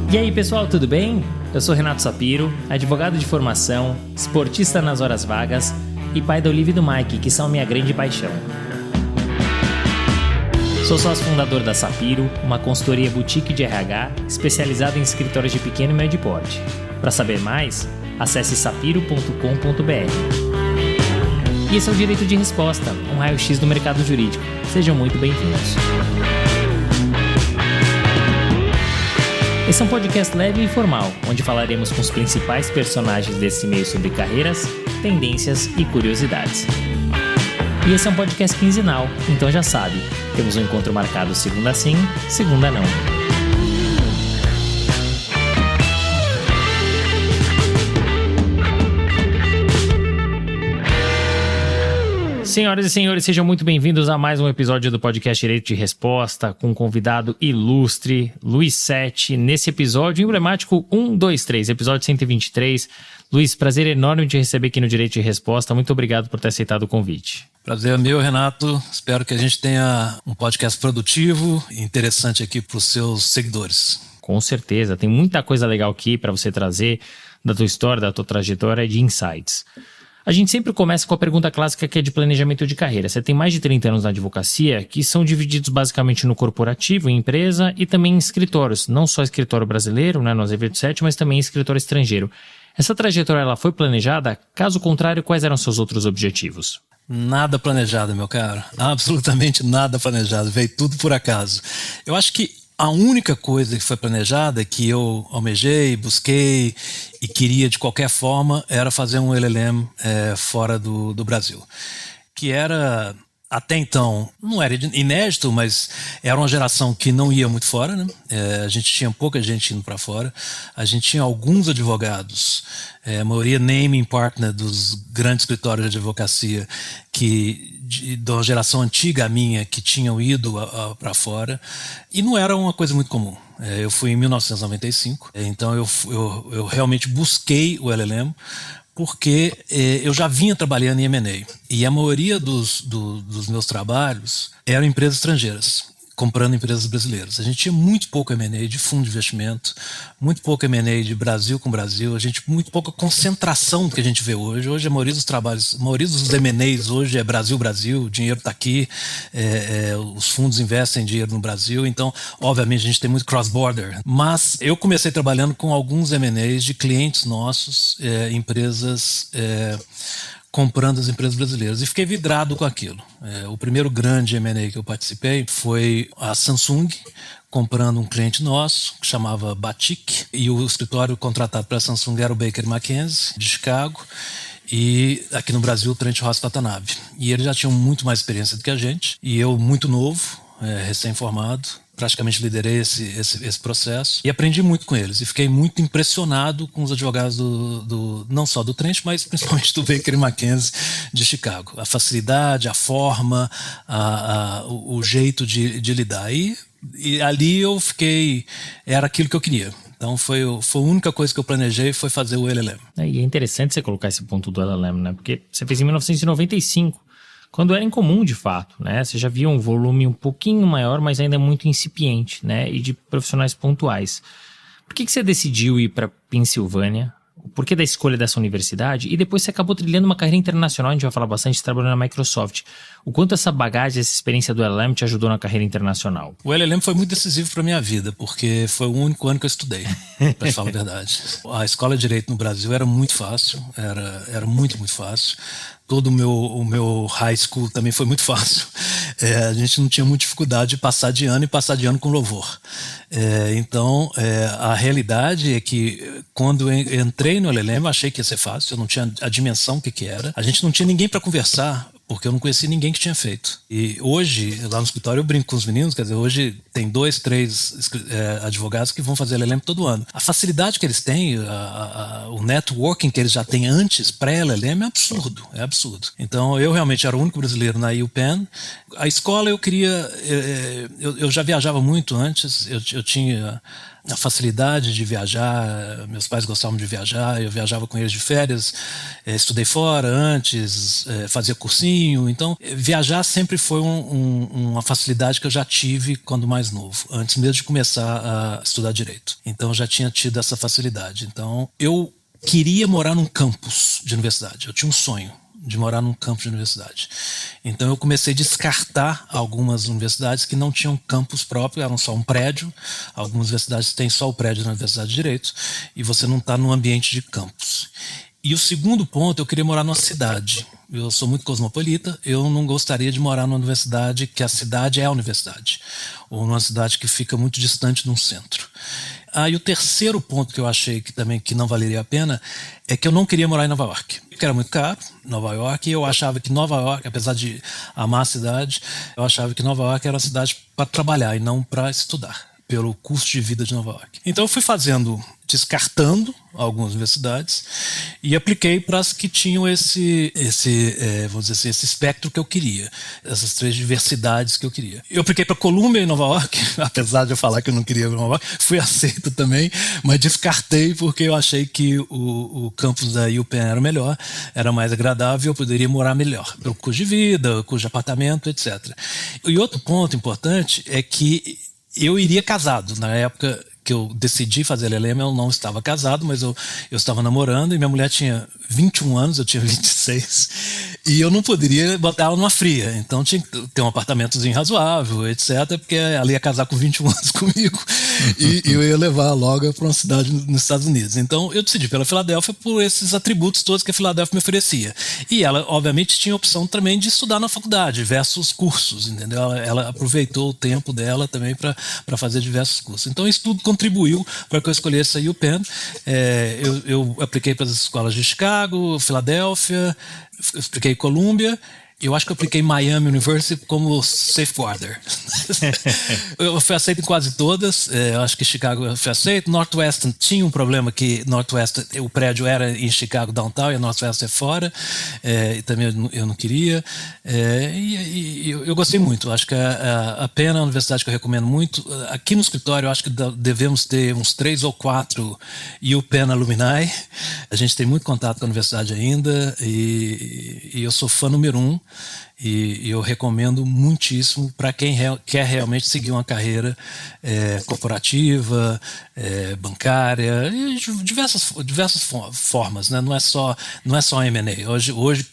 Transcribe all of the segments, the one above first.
E aí pessoal, tudo bem? Eu sou Renato Sapiro, advogado de formação, esportista nas horas vagas e pai da Olivia e do Mike, que são minha grande paixão. Sou sócio fundador da Sapiro, uma consultoria boutique de RH especializada em escritórios de pequeno e médio porte. Para saber mais, acesse sapiro.com.br. E esse é o Direito de Resposta, um raio-x do mercado jurídico. Sejam muito bem-vindos. Esse é um podcast leve e informal, onde falaremos com os principais personagens desse meio sobre carreiras, tendências e curiosidades. E esse é um podcast quinzenal, então já sabe, temos um encontro marcado segunda sim, segunda não. Senhoras e senhores, sejam muito bem-vindos a mais um episódio do podcast Direito de Resposta com um convidado ilustre, Luiz Sete. Nesse episódio emblemático 123, episódio 123. Luiz, prazer enorme de receber aqui no Direito de Resposta. Muito obrigado por ter aceitado o convite. Prazer é meu, Renato. Espero que a gente tenha um podcast produtivo e interessante aqui para os seus seguidores. Com certeza, tem muita coisa legal aqui para você trazer da tua história, da tua trajetória e de insights. A gente sempre começa com a pergunta clássica que é de planejamento de carreira. Você tem mais de 30 anos na advocacia, que são divididos basicamente no corporativo, em empresa e também em escritórios. Não só escritório brasileiro, né, no Azevedo 7, mas também escritório estrangeiro. Essa trajetória ela foi planejada? Caso contrário, quais eram seus outros objetivos? Nada planejado, meu caro. Absolutamente nada planejado. Veio tudo por acaso. Eu acho que a única coisa que foi planejada, que eu almejei, busquei e queria de qualquer forma, era fazer um LLM fora do Brasil. Que era, até então, não era inédito, mas era uma geração que não ia muito fora, né? A gente tinha pouca gente indo para fora. A gente tinha alguns advogados, a maioria naming partner dos grandes escritórios de advocacia, da geração antiga minha, que tinham ido para fora, e não era uma coisa muito comum. Eu fui em 1995, então eu realmente busquei o LLM, porque eu já vinha trabalhando em M&A, e a maioria dos meus trabalhos eram empresas estrangeiras, comprando empresas brasileiras. A gente tinha muito pouco M&A de fundo de investimento, muito pouco M&A de Brasil com Brasil, muito pouca concentração do que a gente vê hoje. Hoje a maioria dos trabalhos, a maioria dos M&As hoje é Brasil, o dinheiro está aqui, os fundos investem dinheiro no Brasil, então obviamente a gente tem muito cross-border. Mas eu comecei trabalhando com alguns M&As de clientes nossos, empresas comprando as empresas brasileiras, e fiquei vidrado com aquilo. O primeiro grande M&A que eu participei foi a Samsung, comprando um cliente nosso, que chamava Batik, e o escritório contratado para a Samsung era o Baker McKenzie, de Chicago, e aqui no Brasil o Trent Ross Watanabe. E eles já tinham muito mais experiência do que a gente, e eu muito novo, recém-formado, praticamente liderei esse processo e aprendi muito com eles, e fiquei muito impressionado com os advogados não só do Trent, mas principalmente do Baker McKenzie de Chicago. A facilidade, a forma, o jeito de lidar. E ali eu fiquei, era aquilo que eu queria. Então foi a única coisa que eu planejei, foi fazer o LLM. E é interessante você colocar esse ponto do LLM, né? Porque você fez em 1995. Quando era incomum de fato, né? Você já via um volume um pouquinho maior, mas ainda muito incipiente, né? E de profissionais pontuais. Por que você decidiu ir para Pensilvânia? O porquê da escolha dessa universidade? E depois você acabou trilhando uma carreira internacional, a gente vai falar bastante, trabalhando na Microsoft. O quanto essa bagagem, essa experiência do LLM te ajudou na carreira internacional? O LLM foi muito decisivo para a minha vida, porque foi o único ano que eu estudei, para te falar a verdade. A escola de Direito no Brasil era muito fácil, era muito, muito fácil. Todo o meu high school também foi muito fácil. A gente não tinha muita dificuldade de passar de ano, e passar de ano com louvor. Então, a realidade é que quando eu entrei no LLM, eu achei que ia ser fácil, eu não tinha a dimensão que era. A gente não tinha ninguém para conversar, porque eu não conhecia ninguém que tinha feito. E hoje, lá no escritório, eu brinco com os meninos, quer dizer, hoje tem 2, 3 advogados que vão fazer LLM todo ano. A facilidade que eles têm, o networking que eles já têm antes, pré-LLM, é absurdo. Então, eu realmente era o único brasileiro na UPenn. A escola eu queria, eu já viajava muito antes, eu tinha a facilidade de viajar. Meus pais gostavam de viajar, eu viajava com eles de férias, estudei fora antes, fazia cursinho. Então, viajar sempre foi uma facilidade que eu já tive quando mais novo, antes mesmo de começar a estudar direito. Então, eu já tinha tido essa facilidade. Então, eu queria morar num campus de universidade. Eu tinha um sonho de morar num campus de universidade. Então eu comecei a descartar algumas universidades que não tinham campus próprio, eram só um prédio. Algumas universidades têm só o prédio da Universidade de Direito e você não está num ambiente de campus. E o segundo ponto, eu queria morar numa cidade. Eu sou muito cosmopolita, eu não gostaria de morar numa universidade que a cidade é a universidade, ou numa cidade que fica muito distante de um centro. E o terceiro ponto que eu achei que não valeria a pena é que eu não queria morar em Nova York, porque era muito caro, Nova York, e eu achava que Nova York, apesar de amar a cidade, eu achava que Nova York era uma cidade para trabalhar e não para estudar, pelo custo de vida de Nova York. Então eu fui descartando algumas universidades e apliquei para as que tinham vamos dizer assim, esse espectro que eu queria, essas 3 diversidades que eu queria. Eu apliquei para Columbia em Nova York, apesar de eu falar que eu não queria Nova York, fui aceito também, mas descartei porque eu achei que o campus da UPenn era melhor, era mais agradável, eu poderia morar melhor, pelo custo de vida, custo de apartamento, etc. E outro ponto importante é que eu iria casado. Na época que eu decidi fazer LLM, eu não estava casado, mas eu estava namorando e minha mulher tinha 21 anos, eu tinha 26, e eu não poderia botar ela numa fria. Então tinha que ter um apartamentozinho razoável, etc., porque ela ia casar com 21 anos comigo e eu ia levar logo para uma cidade nos Estados Unidos. Então eu decidi pela Filadélfia por esses atributos todos que a Filadélfia me oferecia. E ela, obviamente, tinha a opção também de estudar na faculdade, diversos cursos, entendeu? Ela aproveitou o tempo dela também para fazer diversos cursos. Então isso tudo contribuiu para que eu escolhesse a UPenn. Eu apliquei para as escolas de Chicago, Filadélfia, apliquei Columbia. Eu acho que eu apliquei Miami University como safeguarder. Eu fui aceito em quase todas. Eu acho que Chicago eu fui aceito. Northwestern tinha um problema que Northwestern, o prédio era em Chicago downtown e a Northwestern é fora. E também eu não queria. Eu gostei muito. Acho que a Penn é uma universidade que eu recomendo muito. Aqui no escritório eu acho que devemos ter uns 3 ou 4 UPenn alumni. A gente tem muito contato com a universidade ainda e eu sou fã número 1. E eu recomendo muitíssimo para quem quer realmente seguir uma carreira corporativa, bancária, e de diversas formas, né? Não é só M&A. Hoje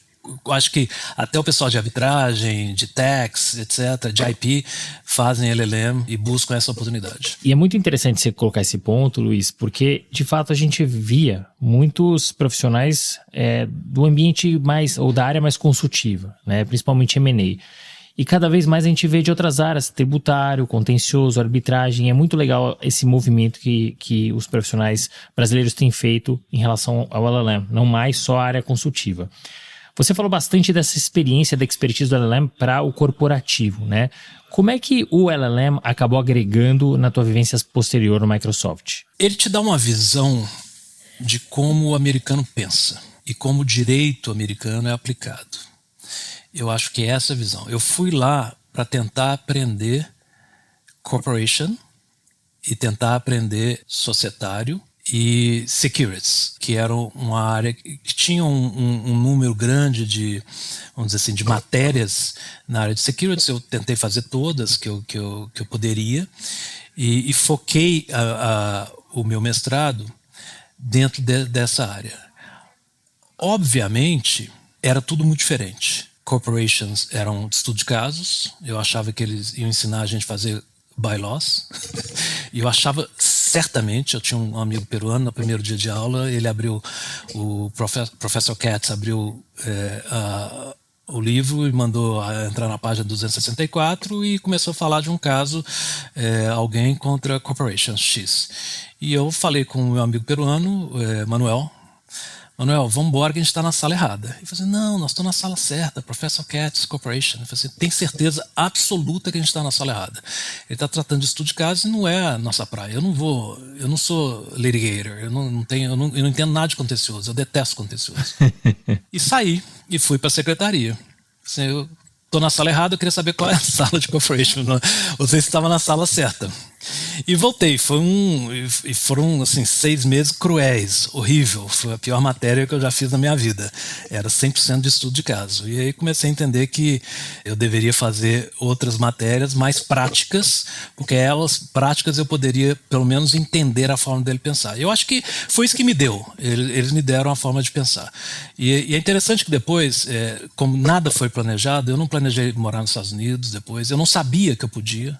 acho que até o pessoal de arbitragem, de tax, etc., de IP, fazem LLM e buscam essa oportunidade. E é muito interessante você colocar esse ponto, Luiz, porque de fato a gente via muitos profissionais do ambiente mais, ou da área mais consultiva, né, principalmente M&A. E cada vez mais a gente vê de outras áreas, tributário, contencioso, arbitragem. É muito legal esse movimento que os profissionais brasileiros têm feito em relação ao LLM, não mais só a área consultiva. Você falou bastante dessa experiência, da expertise do LLM para o corporativo, né? Como é que o LLM acabou agregando na tua vivência posterior no Microsoft? Ele te dá uma visão de como o americano pensa e como o direito americano é aplicado. Eu acho que é essa a visão. Eu fui lá para tentar aprender corporation e tentar aprender societário e securities, que era uma área que tinha um número grande de, vamos dizer assim, de matérias na área de securities. Eu tentei fazer todas que eu poderia e foquei o meu mestrado dentro dessa área. Obviamente, era tudo muito diferente. Corporations eram estudo de casos. Eu achava que eles iam ensinar a gente a fazer bylaws. E eu achava, certamente, eu tinha um amigo peruano, no primeiro dia de aula, ele abriu, o Professor Katz abriu o livro e mandou entrar na página 264 e começou a falar de um caso, alguém contra Corporation X. E eu falei com o meu amigo peruano, Manuel, vamos embora que a gente está na sala errada. Ele falou assim, não, nós estamos na sala certa, Professor Katz Corporation. Ele falou assim, tem certeza absoluta que a gente está na sala errada. Ele está tratando de estudo de caso e não é a nossa praia. Eu não sou litigator, eu não entendo nada de contencioso, eu detesto contencioso. E saí e fui para a secretaria. Assim, eu estou na sala errada, eu queria saber qual é a sala de corporation. Você estava na sala certa. E voltei, foram assim 6 meses cruéis, horrível, foi a pior matéria que eu já fiz na minha vida, era 100% de estudo de caso, e aí comecei a entender que eu deveria fazer outras matérias mais práticas, porque elas práticas eu poderia pelo menos entender a forma dele pensar. Eu acho que foi isso que me deu, eles me deram a forma de pensar, e é interessante que depois, como nada foi planejado, eu não planejei morar nos Estados Unidos depois, eu não sabia que eu podia.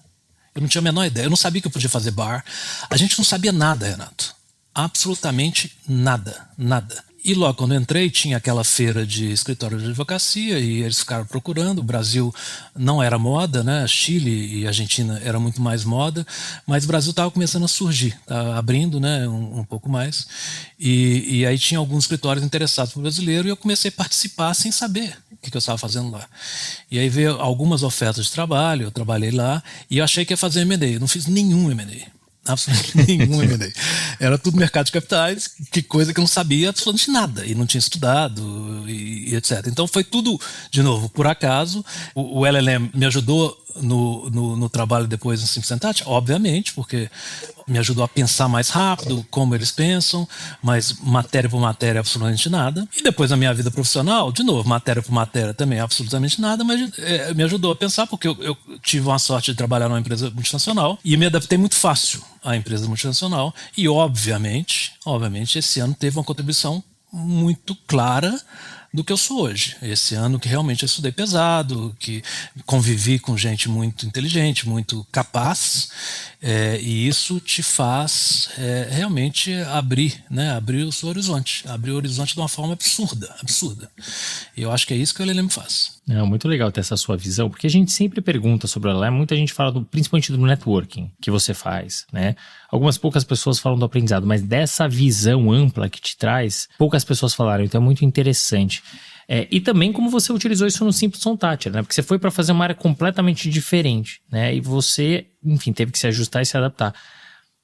Eu não tinha a menor ideia. Eu não sabia que eu podia fazer bar. A gente não sabia nada, Renato. Absolutamente nada. Nada. E logo quando eu entrei, tinha aquela feira de escritório de advocacia e eles ficaram procurando. O Brasil não era moda, né? Chile e Argentina era muito mais moda, mas o Brasil estava começando a surgir, estava abrindo, né? Um pouco mais. E aí tinha alguns escritórios interessados no brasileiro e eu comecei a participar sem saber o que eu estava fazendo lá. E aí veio algumas ofertas de trabalho, eu trabalhei lá e eu achei que ia fazer M&A. Eu não fiz nenhum M&A. Absolutamente nenhum M&A. Era tudo mercado de capitais, que coisa que eu não sabia absolutamente nada, e não tinha estudado, e etc. Então foi tudo, de novo, por acaso. O LLM me ajudou no trabalho depois no Simples Touch, obviamente, porque me ajudou a pensar mais rápido, como eles pensam, mas matéria por matéria absolutamente nada. E depois na minha vida profissional, de novo, matéria por matéria também absolutamente nada, mas me ajudou a pensar, porque eu tive uma sorte de trabalhar numa empresa multinacional e me adaptei muito fácil à empresa multinacional e obviamente esse ano teve uma contribuição muito clara do que eu sou hoje. Esse ano que realmente eu estudei pesado, que convivi com gente muito inteligente, muito capaz, e isso te faz realmente abrir o seu horizonte, abrir o horizonte de uma forma absurda. E eu acho que é isso que o LLM faz. É muito legal ter essa sua visão, porque a gente sempre pergunta sobre o LLM, muita gente fala principalmente do networking que você faz, né? Algumas poucas pessoas falam do aprendizado, mas dessa visão ampla que te traz, poucas pessoas falaram, então é muito interessante. E também como você utilizou isso no Simpleton Touch, né? Porque você foi para fazer uma área completamente diferente, né? E você, enfim, teve que se ajustar e se adaptar.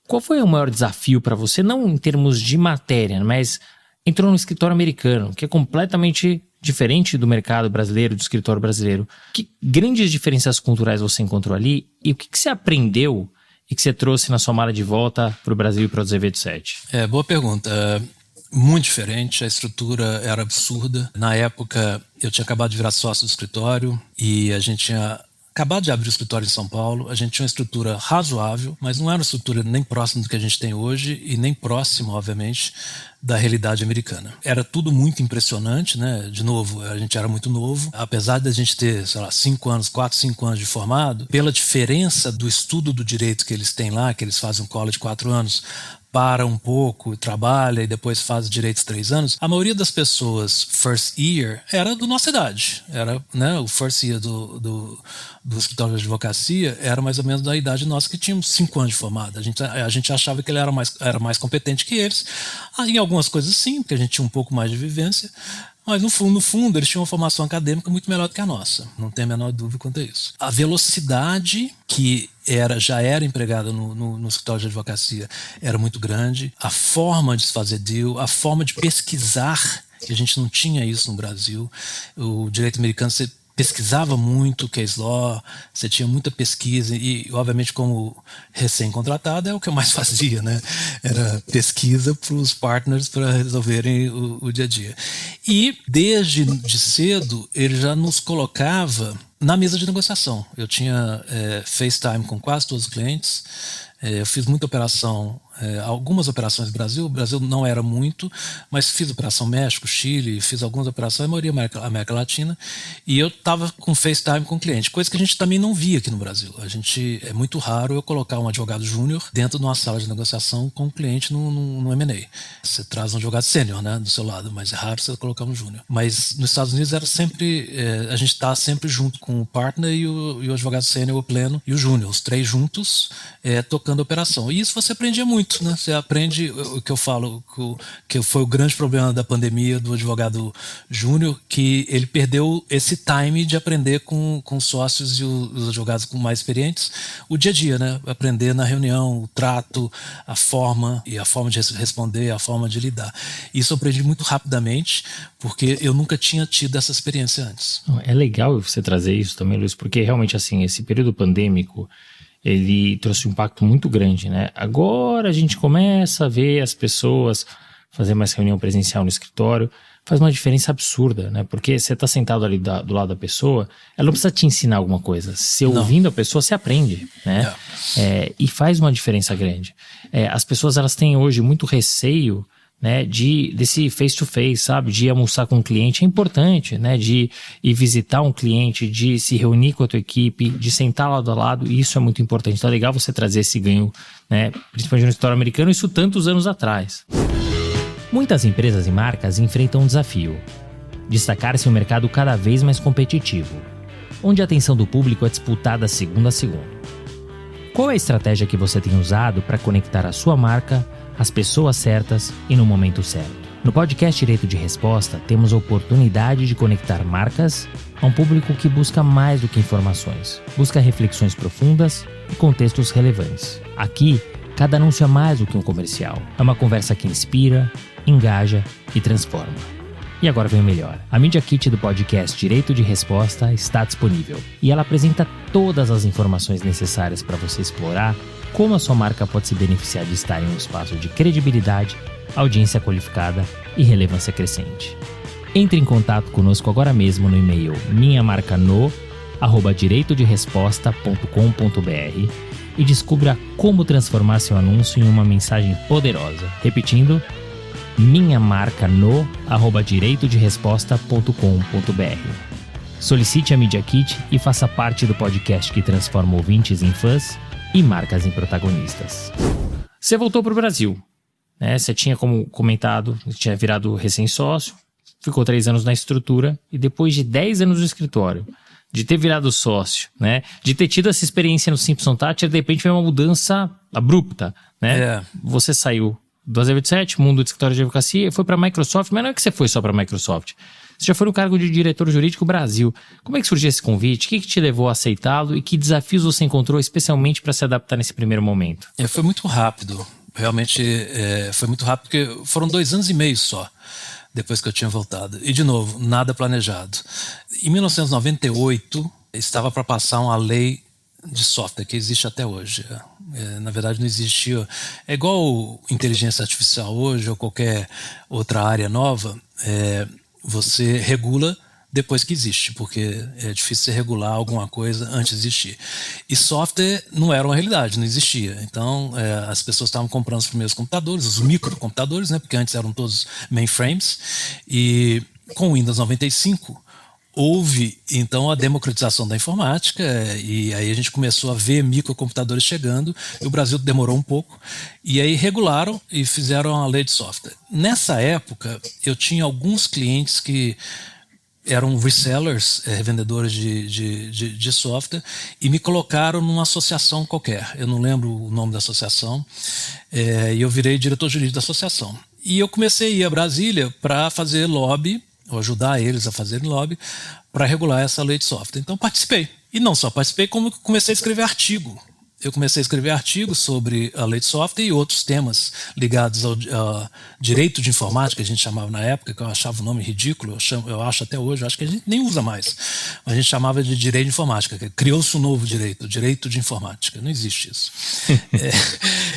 Qual foi o maior desafio para você, não em termos de matéria, mas entrou no escritório americano, que é completamente diferente do mercado brasileiro, do escritório brasileiro. Que grandes diferenças culturais você encontrou ali e o que você aprendeu e que você trouxe na sua mala de volta para o Brasil e para o Azevedo 7? Boa pergunta. Muito diferente, a estrutura era absurda. Na época, eu tinha acabado de virar sócio do escritório e a gente tinha acabado de abrir o escritório em São Paulo. A gente tinha uma estrutura razoável, mas não era uma estrutura nem próxima do que a gente tem hoje e nem próxima, obviamente, da realidade americana. Era tudo muito impressionante, né? De novo, a gente era muito novo. Apesar de a gente ter, 4, 5 anos de formado, pela diferença do estudo do direito que eles têm lá, que eles fazem um college de 4 anos, para um pouco, trabalha e depois faz direitos 3 anos, a maioria das pessoas first year era da nossa idade. Era, né, o first year do escritório de advocacia era mais ou menos da idade nossa, que tínhamos 5 anos de formado. A gente achava que ele era mais competente que eles. Em algumas coisas sim, porque a gente tinha um pouco mais de vivência, mas no fundo eles tinham uma formação acadêmica muito melhor do que a nossa, não tem a menor dúvida quanto a isso. A velocidade que já era empregada no escritório de advocacia era muito grande, a forma de se fazer deal, a forma de pesquisar, que a gente não tinha isso no Brasil. O direito americano, você pesquisava muito case law, você tinha muita pesquisa e, obviamente, como recém-contratado, é o que eu mais fazia, né? Era pesquisa para os partners para resolverem o dia a dia. E, desde cedo, ele já nos colocava na mesa de negociação. Eu tinha FaceTime com quase todos os clientes, eu fiz muita operação, algumas operações no Brasil. O Brasil não era muito, mas fiz operação México, Chile, fiz algumas operações, a maioria América Latina, e eu estava com FaceTime com o cliente, coisa que a gente também não via aqui no Brasil. É muito raro eu colocar um advogado júnior dentro de uma sala de negociação com o cliente no M&A. Você traz um advogado sênior, né, do seu lado, mas é raro você colocar um júnior. Mas nos Estados Unidos era sempre, a gente está sempre junto com o partner e o advogado sênior, o pleno e o júnior, os 3 juntos, tocando a operação. E isso você aprendia muito, né? Você aprende o que eu falo, que foi o grande problema da pandemia do advogado júnior, que ele perdeu esse time de aprender com sócios e os advogados mais experientes o dia a dia, né? Aprender na reunião, o trato, a forma de responder, a forma de lidar. Isso eu aprendi muito rapidamente, porque eu nunca tinha tido essa experiência antes. É legal você trazer isso também, Luiz, porque realmente assim, esse período pandêmico, ele trouxe um impacto muito grande, né? Agora a gente começa a ver as pessoas fazer mais reunião presencial no escritório, faz uma diferença absurda, né? Porque você está sentado ali do lado da pessoa, ela não precisa te ensinar alguma coisa. Se ouvindo a pessoa, você aprende, né? E faz uma diferença grande. As pessoas, elas têm hoje muito receio, né, desse face-to-face, sabe? De ir almoçar com um cliente é importante, né? De ir visitar um cliente, de se reunir com a tua equipe, de sentar lado a lado, e isso é muito importante. Então é legal você trazer esse ganho, né? Principalmente no escritório americano, isso tantos anos atrás. Muitas empresas e marcas enfrentam um desafio: destacar-se em um mercado cada vez mais competitivo, onde a atenção do público é disputada segundo a segundo. Qual é a estratégia que você tem usado para conectar a sua marca às pessoas certas e no momento certo? No podcast Direito de Resposta, temos a oportunidade de conectar marcas a um público que busca mais do que informações, busca reflexões profundas e contextos relevantes. Aqui, cada anúncio é mais do que um comercial. É uma conversa que inspira, engaja e transforma. E agora vem o melhor. A Media Kit do podcast Direito de Resposta está disponível e ela apresenta todas as informações necessárias para você explorar como a sua marca pode se beneficiar de estar em um espaço de credibilidade, audiência qualificada e relevância crescente. Entre em contato conosco agora mesmo no e-mail minhamarcano@direitoderesposta.com.br e descubra como transformar seu anúncio em uma mensagem poderosa. Repetindo, minhamarcano@direitoderesposta.com.br. Solicite a Media Kit e faça parte do podcast que transforma ouvintes em fãs e marcas em protagonistas. Você voltou para o Brasil, né? Você tinha, como comentado, tinha virado recém-sócio, ficou 3 anos na estrutura e depois de 10 anos no escritório, de ter virado sócio, né? De ter tido essa experiência no Simpson Thacher, de repente foi uma mudança abrupta, né? Você saiu do AZ27, mundo de escritório de advocacia, e foi para a Microsoft, mas não é que você foi só para a Microsoft. Você já foi no cargo de diretor jurídico Brasil. Como é que surgiu esse convite? O que te levou a aceitá-lo e que desafios você encontrou especialmente para se adaptar nesse primeiro momento? Foi muito rápido. Realmente foi muito rápido, porque foram 2 anos e meio só depois que eu tinha voltado. E, de novo, nada planejado. Em 1998, estava para passar uma lei de software que existe até hoje. Na verdade, não existia. É igual inteligência artificial hoje ou qualquer outra área nova. Você regula depois que existe, porque é difícil você regular alguma coisa antes de existir. E software não era uma realidade, não existia. Então, as pessoas estavam comprando os primeiros computadores, os microcomputadores, né, porque antes eram todos mainframes, e com o Windows 95 houve, então, a democratização da informática, e aí a gente começou a ver microcomputadores chegando, e o Brasil demorou um pouco, e aí regularam e fizeram a lei de software. Nessa época, eu tinha alguns clientes que eram resellers, revendedores de software, e me colocaram numa associação qualquer. Eu não lembro o nome da associação, e eu virei diretor jurídico da associação. E eu comecei a ir a Brasília para fazer lobby, ou ajudar eles a fazerem lobby, para regular essa lei de software. Então participei. E não só participei, como comecei a escrever artigo. Eu comecei a escrever artigos sobre a lei de software e outros temas ligados ao direito de informática, que a gente chamava na época, que eu achava o nome ridículo, eu acho até hoje, eu acho que a gente nem usa mais. Mas a gente chamava de direito de informática, criou-se um novo direito, direito de informática, não existe isso.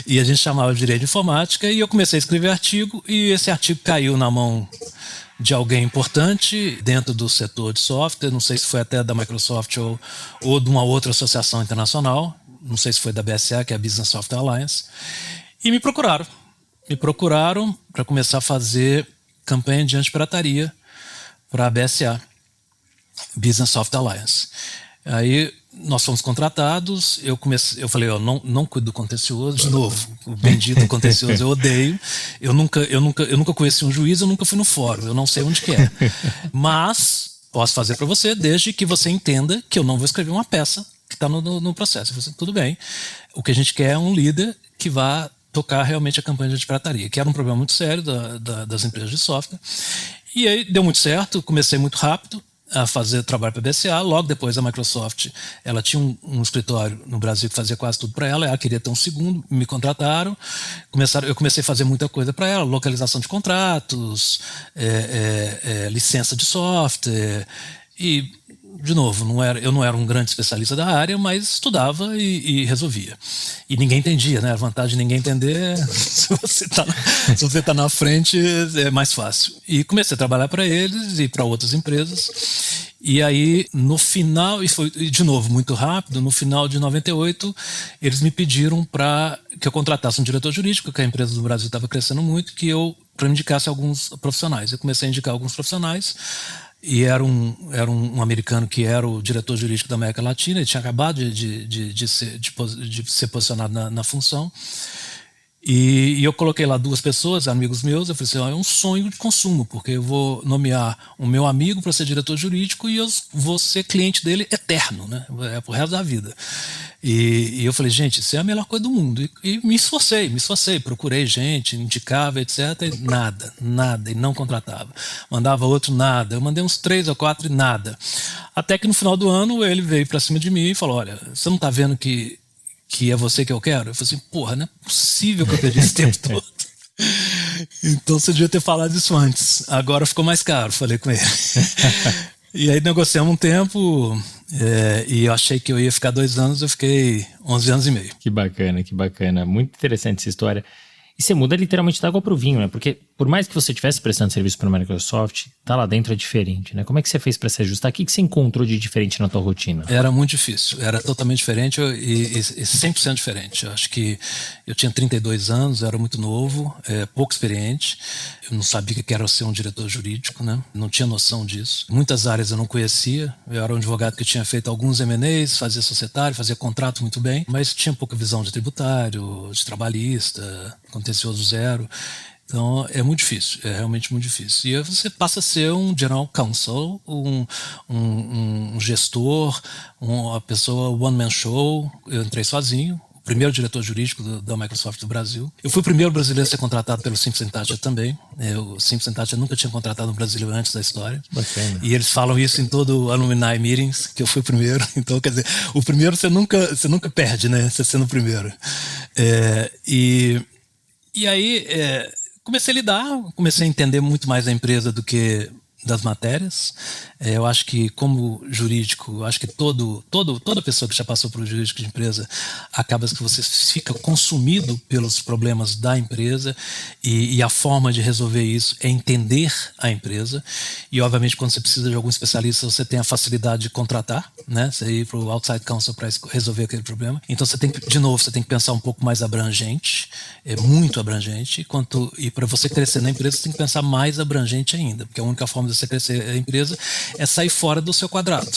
E a gente chamava de direito de informática e eu comecei a escrever artigo e esse artigo caiu na mão de alguém importante dentro do setor de software, não sei se foi até da Microsoft ou de uma outra associação internacional, não sei se foi da BSA, que é a Business Software Alliance, e me procuraram para começar a fazer campanha de antipirataria para a BSA, Business Software Alliance. Aí nós fomos contratados, eu falei, não cuido do contencioso, de novo, o bendito contencioso eu odeio, eu nunca conheci um juiz, eu nunca fui no fórum, eu não sei onde que é, mas posso fazer para você desde que você entenda que eu não vou escrever uma peça que está no processo. Eu falei assim, tudo bem, o que a gente quer é um líder que vá tocar realmente a campanha de antipirataria, que era um problema muito sério das empresas de software, e aí deu muito certo, comecei muito rápido a fazer trabalho para a BSA. Logo depois a Microsoft, ela tinha um escritório no Brasil que fazia quase tudo para ela queria ter um segundo, me contrataram, eu comecei a fazer muita coisa para ela, localização de contratos, licença de software, e de novo, eu não era um grande especialista da área, mas estudava e resolvia. E ninguém entendia, né? A vantagem de ninguém entender é se você tá na frente, é mais fácil. E comecei a trabalhar para eles e para outras empresas. E aí, no final, e foi de novo muito rápido, no final de 98, eles me pediram para que eu contratasse um diretor jurídico, que a empresa do Brasil estava crescendo muito, para me indicasse alguns profissionais. Eu comecei a indicar alguns profissionais, e era um americano que era o diretor jurídico da América Latina, ele tinha acabado de ser posicionado na função. E eu coloquei lá 2 pessoas, amigos meus. Eu falei assim: é um sonho de consumo, porque eu vou nomear o meu amigo para ser diretor jurídico e eu vou ser cliente dele eterno, né? É pro resto da vida. E eu falei: gente, isso é a melhor coisa do mundo. E me esforcei, procurei gente, indicava, etc. E nada, e não contratava. Mandava outro, nada. Eu mandei uns 3 ou 4 e nada. Até que no final do ano ele veio para cima de mim e falou: olha, você não tá vendo que é você que eu quero? Eu falei assim: porra, não é possível que eu perdi esse tempo todo. Então você devia ter falado isso antes. Agora ficou mais caro, falei com ele. E aí negociamos um tempo, e eu achei que eu ia ficar 2 anos, eu fiquei 11 anos e meio. Que bacana. Muito interessante essa história. E você muda literalmente da água pro vinho, né? Porque por mais que você estivesse prestando serviço para a Microsoft, tá lá dentro é diferente, né? Como é que você fez para se ajustar? O que você encontrou de diferente na tua rotina? Era muito difícil, era totalmente diferente e 100% diferente. Eu acho que eu tinha 32 anos, era muito novo, pouco experiente. Eu não sabia o que era ser um diretor jurídico, né? Não tinha noção disso. Muitas áreas eu não conhecia. Eu era um advogado que tinha feito alguns M&As, fazia societário, fazia contrato muito bem, mas tinha pouca visão de tributário, de trabalhista, contencioso zero. Então é muito difícil, é realmente muito difícil. E aí você passa a ser um general counsel, um gestor, uma pessoa one-man show. Eu entrei sozinho, o primeiro diretor jurídico da Microsoft do Brasil. Eu fui o primeiro brasileiro a ser contratado pelo Simpson Thacher também. O Simpson Thacher nunca tinha contratado um brasileiro antes da história. Bacana. E eles falam isso em todo alumni meetings, que eu fui o primeiro. Então, quer dizer, o primeiro você nunca perde, né? Você sendo o primeiro. E aí comecei a lidar, comecei a entender muito mais da empresa do que das matérias. Eu acho que como jurídico, acho que toda pessoa que já passou por um jurídico de empresa acaba que você fica consumido pelos problemas da empresa e a forma de resolver isso é entender a empresa. E obviamente quando você precisa de algum especialista, você tem a facilidade de contratar, né? Você ir para o outside counsel para resolver aquele problema. Então você tem que pensar um pouco mais abrangente, muito abrangente, e para você crescer na empresa você tem que pensar mais abrangente ainda, porque a única forma de você crescer a empresa é sair fora do seu quadrado.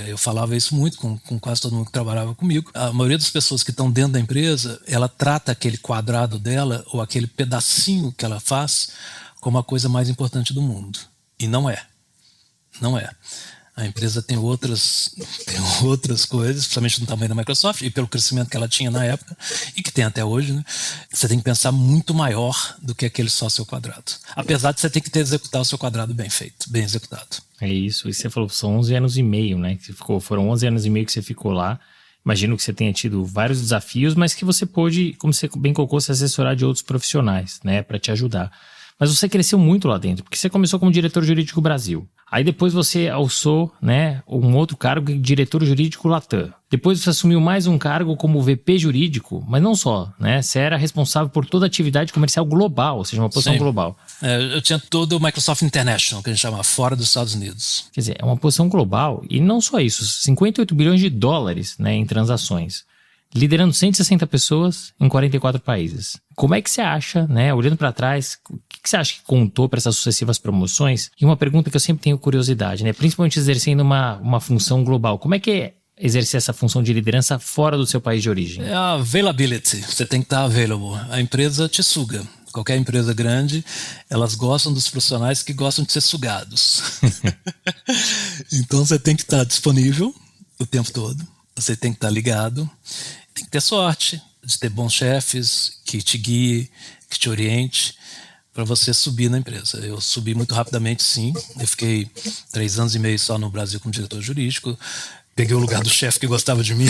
Eu falava isso muito com quase todo mundo que trabalhava comigo. A maioria das pessoas que estão dentro da empresa, ela trata aquele quadrado dela ou aquele pedacinho que ela faz como a coisa mais importante do mundo. E não é. Não é. A empresa tem outras coisas, principalmente no tamanho da Microsoft e pelo crescimento que ela tinha na época e que tem até hoje, né? Você tem que pensar muito maior do que aquele só seu quadrado. Apesar de você ter que executar o seu quadrado bem feito, bem executado. É isso. E você falou que são 11 anos e meio, né? Que você ficou, foram 11 anos e meio que você ficou lá. Imagino que você tenha tido vários desafios, mas que você pôde, como você bem colocou, se assessorar de outros profissionais, né? Para te ajudar. Mas você cresceu muito lá dentro, porque você começou como diretor jurídico Brasil. Aí depois você alçou, né, um outro cargo, diretor jurídico Latam. Depois você assumiu mais um cargo como VP jurídico, mas não só, né? Você era responsável por toda a atividade comercial global, ou seja, uma posição global. Eu tinha todo o Microsoft International, que a gente chama, fora dos Estados Unidos. Quer dizer, é uma posição global, e não só isso, 58 bilhões de dólares, né, em transações. Liderando 160 pessoas em 44 países. Como é que você acha, né, olhando para trás, o que você acha que contou para essas sucessivas promoções? E uma pergunta que eu sempre tenho curiosidade, né, principalmente exercendo uma função global. Como é que é exercer essa função de liderança fora do seu país de origem? É a availability, você tem que estar available. A empresa te suga. Qualquer empresa grande, elas gostam dos profissionais que gostam de ser sugados. Então você tem que estar disponível o tempo todo, você tem que estar ligado. Tem que ter sorte de ter bons chefes que te guiem, que te oriente para você subir na empresa. Eu subi muito rapidamente, sim. Eu fiquei 3 anos e meio só no Brasil como diretor jurídico. peguei o lugar do chefe que gostava de mim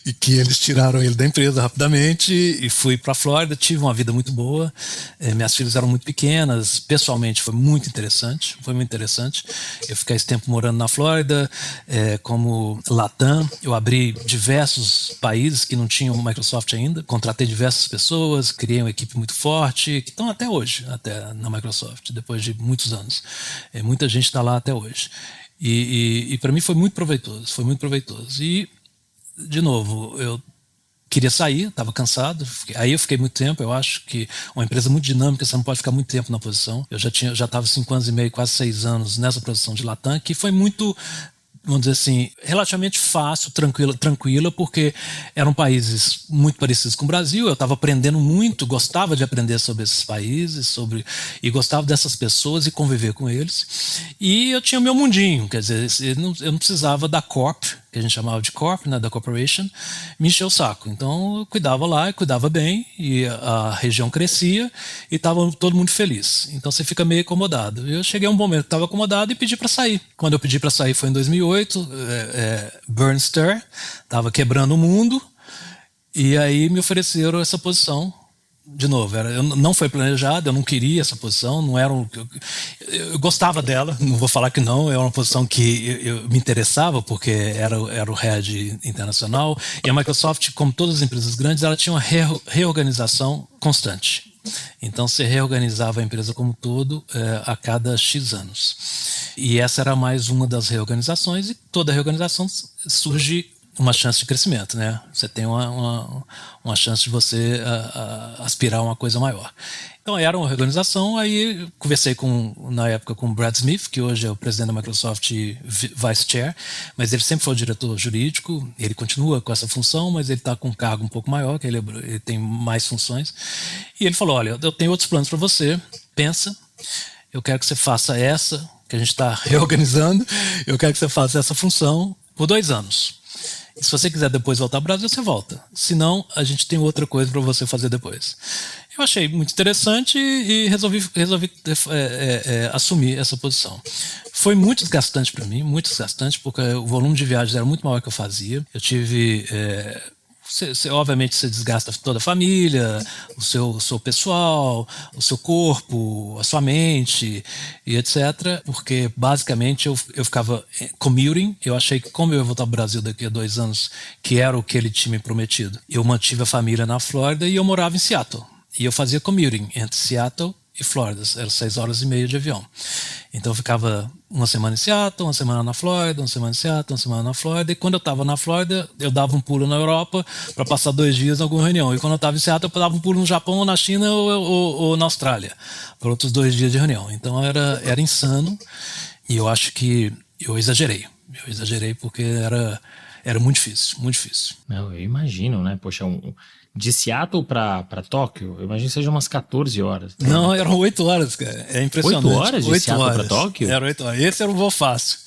e que eles tiraram ele da empresa rapidamente e fui para a Flórida, tive uma vida muito boa, minhas filhas eram muito pequenas, pessoalmente foi muito interessante, eu fiquei esse tempo morando na Flórida, como Latam, eu abri diversos países que não tinham Microsoft ainda, contratei diversas pessoas, criei uma equipe muito forte, que estão até hoje, até na Microsoft, depois de muitos anos, muita gente está lá até hoje. E para mim foi muito proveitoso. E, de novo, eu queria sair, estava cansado. Aí eu fiquei muito tempo. Eu acho que uma empresa muito dinâmica, você não pode ficar muito tempo na posição. Eu já estava 5 anos e meio, quase 6 anos nessa posição de Latam, que foi muito, vamos dizer assim, relativamente fácil, tranquila, porque eram países muito parecidos com o Brasil. Eu estava aprendendo muito, gostava de aprender sobre esses países, e gostava dessas pessoas e conviver com eles. E eu tinha o meu mundinho, quer dizer, eu não precisava da Corp, que a gente chamava de Corp, né, da Corporation, me encher o saco. Então eu cuidava lá, cuidava bem, e a região crescia e estava todo mundo feliz. Então você fica meio acomodado. Eu cheguei a um momento que estava acomodado e pedi para sair. Quando eu pedi para sair foi em 2008, Burn Stir, estava quebrando o mundo, e aí me ofereceram essa posição. De novo, não foi planejado, eu não queria essa posição, não era eu gostava dela, não vou falar que não, era uma posição que eu me interessava, porque era o head internacional, e a Microsoft, como todas as empresas grandes, ela tinha uma reorganização constante. Então você reorganizava a empresa como um todo a cada X anos. E essa era mais uma das reorganizações, e toda reorganização surge uma chance de crescimento, né? Você tem uma chance de você aspirar a uma coisa maior. Então era uma reorganização, aí conversei na época com o Brad Smith, que hoje é o presidente da Microsoft Vice Chair, mas ele sempre foi o diretor jurídico, ele continua com essa função, mas ele está com um cargo um pouco maior, que ele tem mais funções. E ele falou, olha, eu tenho outros planos para você, pensa, eu quero que você faça essa, que a gente está reorganizando, eu quero que você faça essa função por 2 anos. Se você quiser depois voltar ao Brasil, você volta. Se não, a gente tem outra coisa para você fazer depois. Eu achei muito interessante e resolvi assumir essa posição. Foi muito desgastante para mim, muito desgastante, porque o volume de viagens era muito maior que eu fazia. Eu tive... obviamente você desgasta toda a família, o seu pessoal, o seu corpo, a sua mente e etc. Porque basicamente eu ficava commuting. Eu achei que como eu ia voltar ao Brasil daqui a 2 anos, que era o que ele tinha me prometido, eu mantive a família na Flórida e eu morava em Seattle. E eu fazia commuting entre Seattle e Flórida, eram 6 horas e meia de avião. Então eu ficava uma semana em Seattle, uma semana na Flórida, uma semana em Seattle, uma semana na Flórida. E quando eu estava na Flórida, eu dava um pulo na Europa para passar 2 dias em alguma reunião. E quando eu estava em Seattle, eu dava um pulo no Japão, ou na China, ou na Austrália, para outros 2 dias de reunião. Então era insano, e eu acho que eu exagerei. Eu exagerei porque era muito difícil, muito difícil. Não, eu imagino, né? Poxa, de Seattle para Tóquio, eu imagino que seja umas 14 horas. Não, eram 8 horas, cara. É impressionante. 8 horas de Seattle para Tóquio? Era 8 horas. Esse era um voo fácil.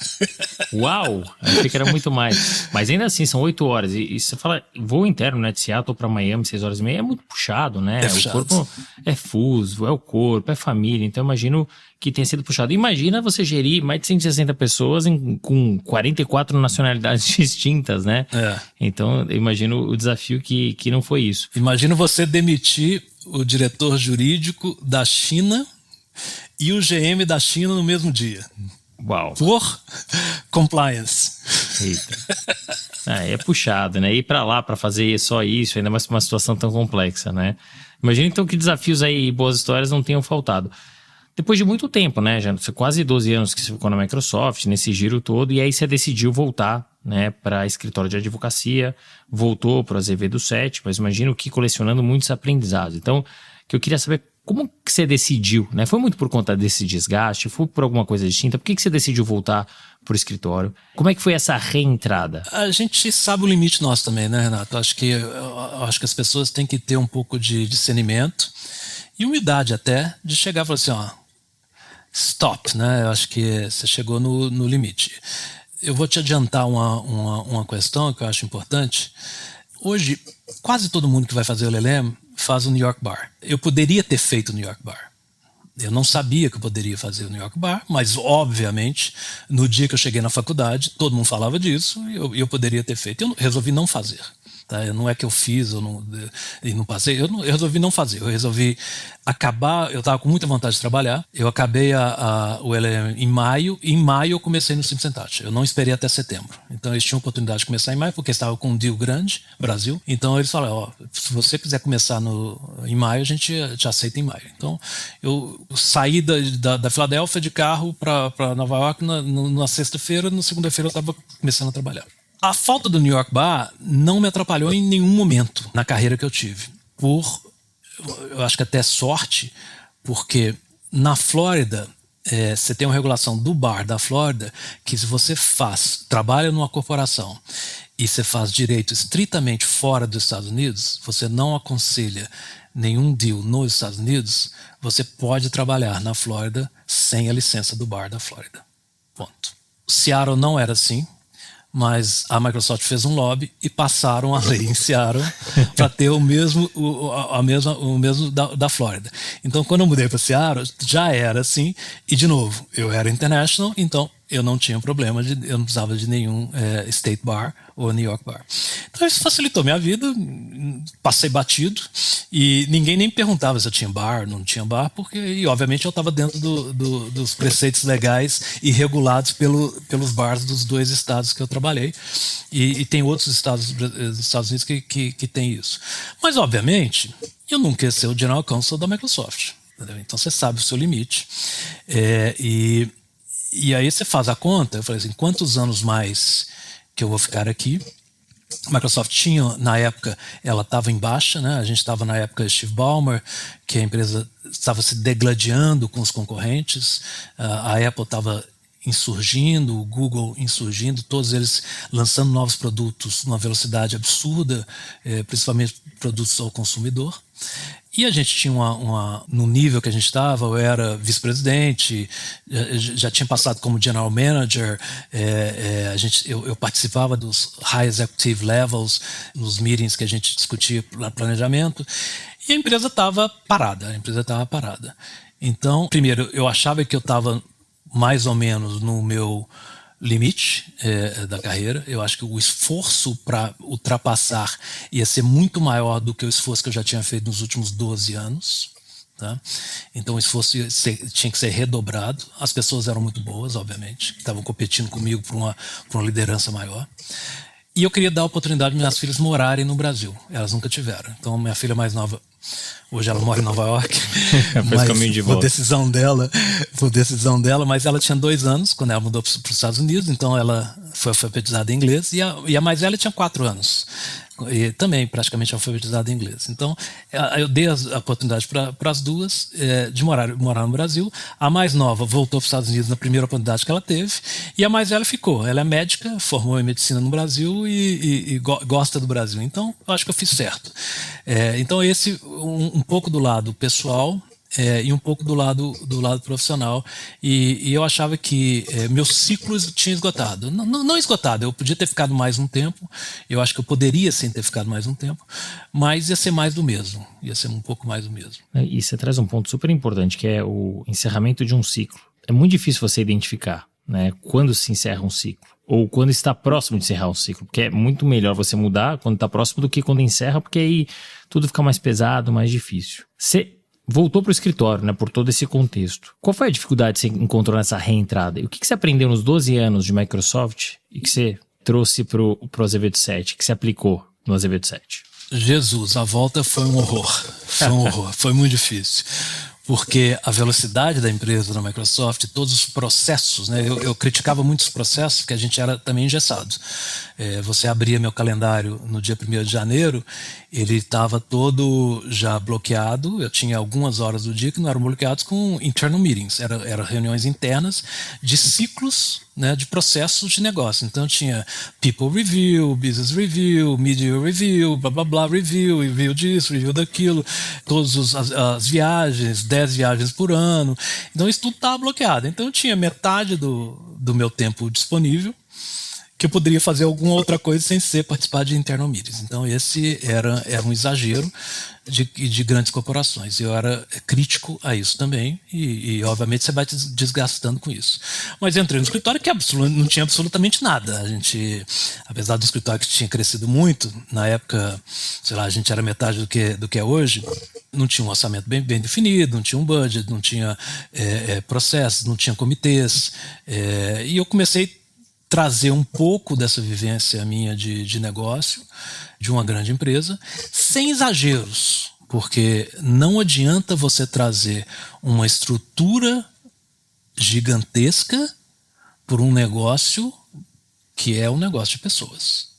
Uau! Eu achei que era muito mais. Mas ainda assim, são 8 horas. E você fala, voo interno, né? De Seattle para Miami, 6 horas e meia, é muito puxado, né? Puxado. O corpo é fuso, é o corpo, é família. Então, eu imagino que tenha sido puxado. Imagina você gerir mais de 160 pessoas com 44 nacionalidades distintas, né? Então, eu imagino o desafio que não foi isso. Imagina você demitir o diretor jurídico da China e o GM da China no mesmo dia. Uau! Por compliance. Eita. É puxado, né? Ir pra lá pra fazer só isso, ainda mais pra uma situação tão complexa, né? Imagina então que desafios aí e boas histórias não tenham faltado. Depois de muito tempo, né? Já quase 12 anos que você ficou na Microsoft, nesse giro todo, e aí você decidiu voltar, né, para escritório de advocacia, voltou para o Azevedo 7, mas imagino que colecionando muitos aprendizados. Então, que eu queria saber como que você decidiu, né? Foi muito por conta desse desgaste? Foi por alguma coisa distinta? Por que você decidiu voltar para o escritório? Como é que foi essa reentrada? A gente sabe o limite nosso também, né, Renato? Acho que as pessoas têm que ter um pouco de discernimento e humildade até, de chegar e falar assim, ó, stop, né? Eu acho que você chegou no limite. Eu vou te adiantar uma questão que eu acho importante. Hoje, quase todo mundo que vai fazer o LLM faz o New York Bar. Eu poderia ter feito o New York Bar. Eu não sabia que eu poderia fazer o New York Bar, mas obviamente no dia que eu cheguei na faculdade todo mundo falava disso e eu poderia ter feito. Eu resolvi não fazer. Tá? Não é que eu fiz e não passei, eu resolvi não fazer, eu resolvi acabar, eu estava com muita vontade de trabalhar, eu acabei o LLM em maio, e em maio eu comecei no Simpson Touch, eu não esperei até setembro, então eles tinham oportunidade de começar em maio, porque estava com um deal grande, Brasil, então eles falaram, se você quiser começar em maio, a gente te aceita em maio. Então eu saí da Filadélfia de carro para Nova York na sexta-feira, na segunda-feira eu estava começando a trabalhar. A falta do New York Bar não me atrapalhou em nenhum momento na carreira que eu tive. Eu acho que até sorte, porque na Flórida, você tem uma regulação do bar da Flórida que se você trabalha numa corporação e você faz direito estritamente fora dos Estados Unidos, você não aconselha nenhum deal nos Estados Unidos, você pode trabalhar na Flórida sem a licença do bar da Flórida. Ponto. Seattle não era assim. Mas a Microsoft fez um lobby e passaram a lei em Seattle para ter o mesmo da Flórida. Então, quando eu mudei para Seattle, já era assim. E, de novo, eu era international, então eu não tinha problema, eu não precisava de nenhum State Bar ou New York Bar. Então, isso facilitou minha vida, passei batido e ninguém nem perguntava se eu tinha bar, não tinha bar, porque, obviamente, eu estava dentro dos preceitos legais e regulados pelos bars dos 2 estados que eu trabalhei. E tem outros estados dos Estados Unidos que tem isso. Mas, obviamente, eu nunca ia ser o General Counsel da Microsoft. Entendeu? Então, você sabe o seu limite. E aí você faz a conta, eu falei assim, quantos anos mais que eu vou ficar aqui? A Microsoft tinha, na época, ela estava em baixa, né? A gente estava na época de Steve Ballmer, que a empresa estava se degladiando com os concorrentes, a Apple estava insurgindo, o Google insurgindo, todos eles lançando novos produtos numa velocidade absurda, principalmente produtos ao consumidor. E a gente tinha no nível que a gente estava, eu era vice-presidente, já tinha passado como general manager, eu participava dos high executive levels, nos meetings que a gente discutia planejamento, e a empresa estava parada, Então, primeiro, eu achava que eu estava mais ou menos no meu limite da carreira. Eu acho que o esforço para ultrapassar ia ser muito maior do que o esforço que eu já tinha feito nos últimos 12 anos. Tá? Então o esforço tinha que ser redobrado. As pessoas eram muito boas, obviamente, que estavam competindo comigo por uma liderança maior. E eu queria dar a oportunidade de minhas filhas morarem no Brasil. Elas nunca tiveram. Então minha filha mais nova, hoje ela mora em Nova York, mas por decisão dela, mas ela tinha 2 anos quando ela mudou para os Estados Unidos, então ela foi alfabetizada em inglês, e a mais velha tinha 4 anos, e também praticamente alfabetizada em inglês. Então eu dei a oportunidade para as duas de morar no Brasil. A mais nova voltou para os Estados Unidos na primeira oportunidade que ela teve, e a mais velha ficou. Ela é médica, formou em medicina no Brasil e gosta do Brasil. Então eu acho que eu fiz certo. Então esse um pouco do lado pessoal e um pouco do lado profissional, e eu achava que meus ciclos tinham esgotado. Não esgotado, eu podia ter ficado mais um tempo, eu acho que eu poderia sim ter ficado mais um tempo, mas ia ser mais do mesmo, ia ser um pouco mais do mesmo. E você traz um ponto super importante, que é o encerramento de um ciclo. É muito difícil você identificar, né, quando se encerra um ciclo, ou quando está próximo de encerrar um ciclo, porque é muito melhor você mudar quando está próximo do que quando encerra, porque aí tudo fica mais pesado, mais difícil. Você voltou para o escritório, né, por todo esse contexto. Qual foi a dificuldade que você encontrou nessa reentrada? E o que você aprendeu nos 12 anos de Microsoft e que você trouxe para o Azevedo 7, que você aplicou no Azevedo 7? Jesus, a volta foi um horror. Foi muito difícil. Porque a velocidade da empresa da Microsoft, todos os processos, né? Eu criticava muito os processos, porque a gente era também engessado. Você abria meu calendário no dia 1º de janeiro, ele estava todo já bloqueado. Eu tinha algumas horas do dia que não eram bloqueados com internal meetings, eram reuniões internas de ciclos, né, de processos de negócio. Então tinha people review, business review, media review, blá blá blá review disso, review daquilo, todas as viagens, 10 viagens por ano. Então isso tudo estava bloqueado. Então eu tinha metade do meu tempo disponível, que eu poderia fazer alguma outra coisa sem ser participar de internal meetings. Então esse era um exagero de grandes corporações. Eu era crítico a isso também e obviamente você vai desgastando com isso. Mas entrei no escritório que não tinha absolutamente nada. A gente, apesar do escritório que tinha crescido muito, na época, sei lá, a gente era metade do que é hoje, não tinha um orçamento bem definido, não tinha um budget, não tinha processos, não tinha comitês. E eu comecei a trazer um pouco dessa vivência minha de negócio, de uma grande empresa, sem exageros, porque não adianta você trazer uma estrutura gigantesca por um negócio que é um negócio de pessoas.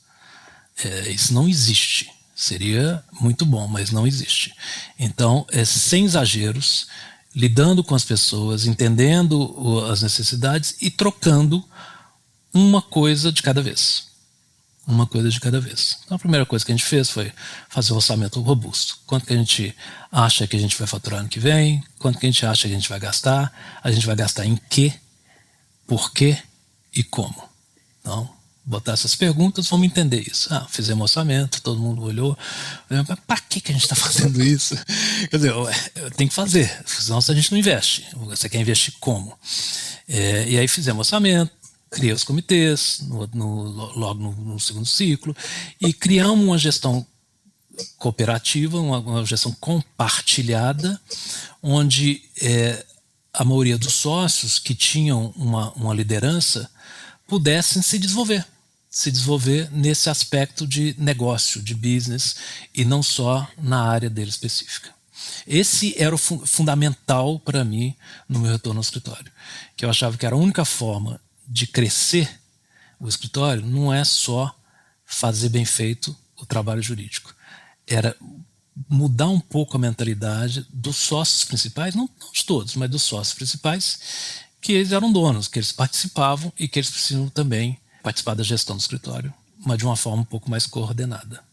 Isso não existe. Seria muito bom, mas não existe. Então, sem exageros, lidando com as pessoas, entendendo as necessidades e trocando uma coisa de cada vez. Uma coisa de cada vez. Então, a primeira coisa que a gente fez foi fazer um orçamento robusto. Quanto que a gente acha que a gente vai faturar ano que vem? Quanto que a gente acha que a gente vai gastar? A gente vai gastar em quê? Por quê? E como? Então, botar essas perguntas, vamos entender isso. Fizemos orçamento, todo mundo olhou. Mas para que a gente está fazendo isso? Quer dizer, tem que fazer, senão a gente não investe. Você quer investir como? E aí fizemos orçamento, criei os comitês logo no segundo ciclo e criamos uma gestão cooperativa, uma gestão compartilhada, onde a maioria dos sócios que tinham uma liderança pudessem se desenvolver nesse aspecto de negócio, de business, e não só na área dele específica. Esse era o fundamental para mim no meu retorno ao escritório, que eu achava que era a única forma de crescer o escritório. Não é só fazer bem feito o trabalho jurídico, era mudar um pouco a mentalidade dos sócios principais, não de todos, mas dos sócios principais, que eles eram donos, que eles participavam e que eles precisam também participar da gestão do escritório, mas de uma forma um pouco mais coordenada.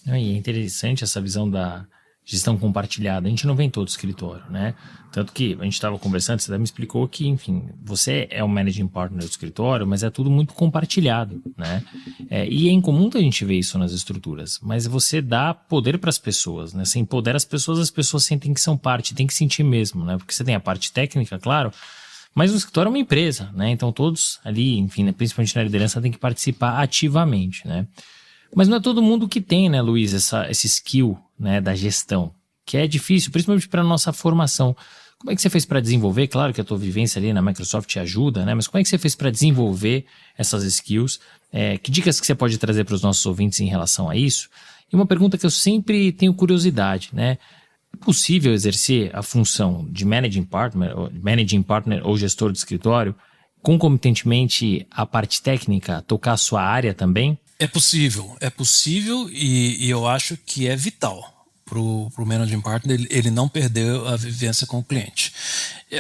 E é interessante essa visão da gestão compartilhada. A gente não vem todo escritório, né? Tanto que a gente estava conversando, você me explicou que, enfim, você é o managing partner do escritório, mas é tudo muito compartilhado, né? E é incomum a gente ver isso nas estruturas, mas você dá poder para as pessoas, né? Você empodera as pessoas sentem que são parte, tem que sentir mesmo, né? Porque você tem a parte técnica, claro, mas o escritório é uma empresa, né? Então todos ali, enfim, principalmente na liderança, tem que participar ativamente, né? Mas não é todo mundo que tem, né, Luiz, esse skill, né, da gestão, que é difícil, principalmente para a nossa formação. Como é que você fez para desenvolver? Claro que a tua vivência ali na Microsoft te ajuda, né? Mas como é que você fez para desenvolver essas skills? Que dicas que você pode trazer para os nossos ouvintes em relação a isso? E uma pergunta que eu sempre tenho curiosidade, né? É possível exercer a função de managing partner ou gestor de escritório, concomitantemente à parte técnica, tocar a sua área também? É possível e eu acho que é vital para o Managing Partner ele não perder a vivência com o cliente.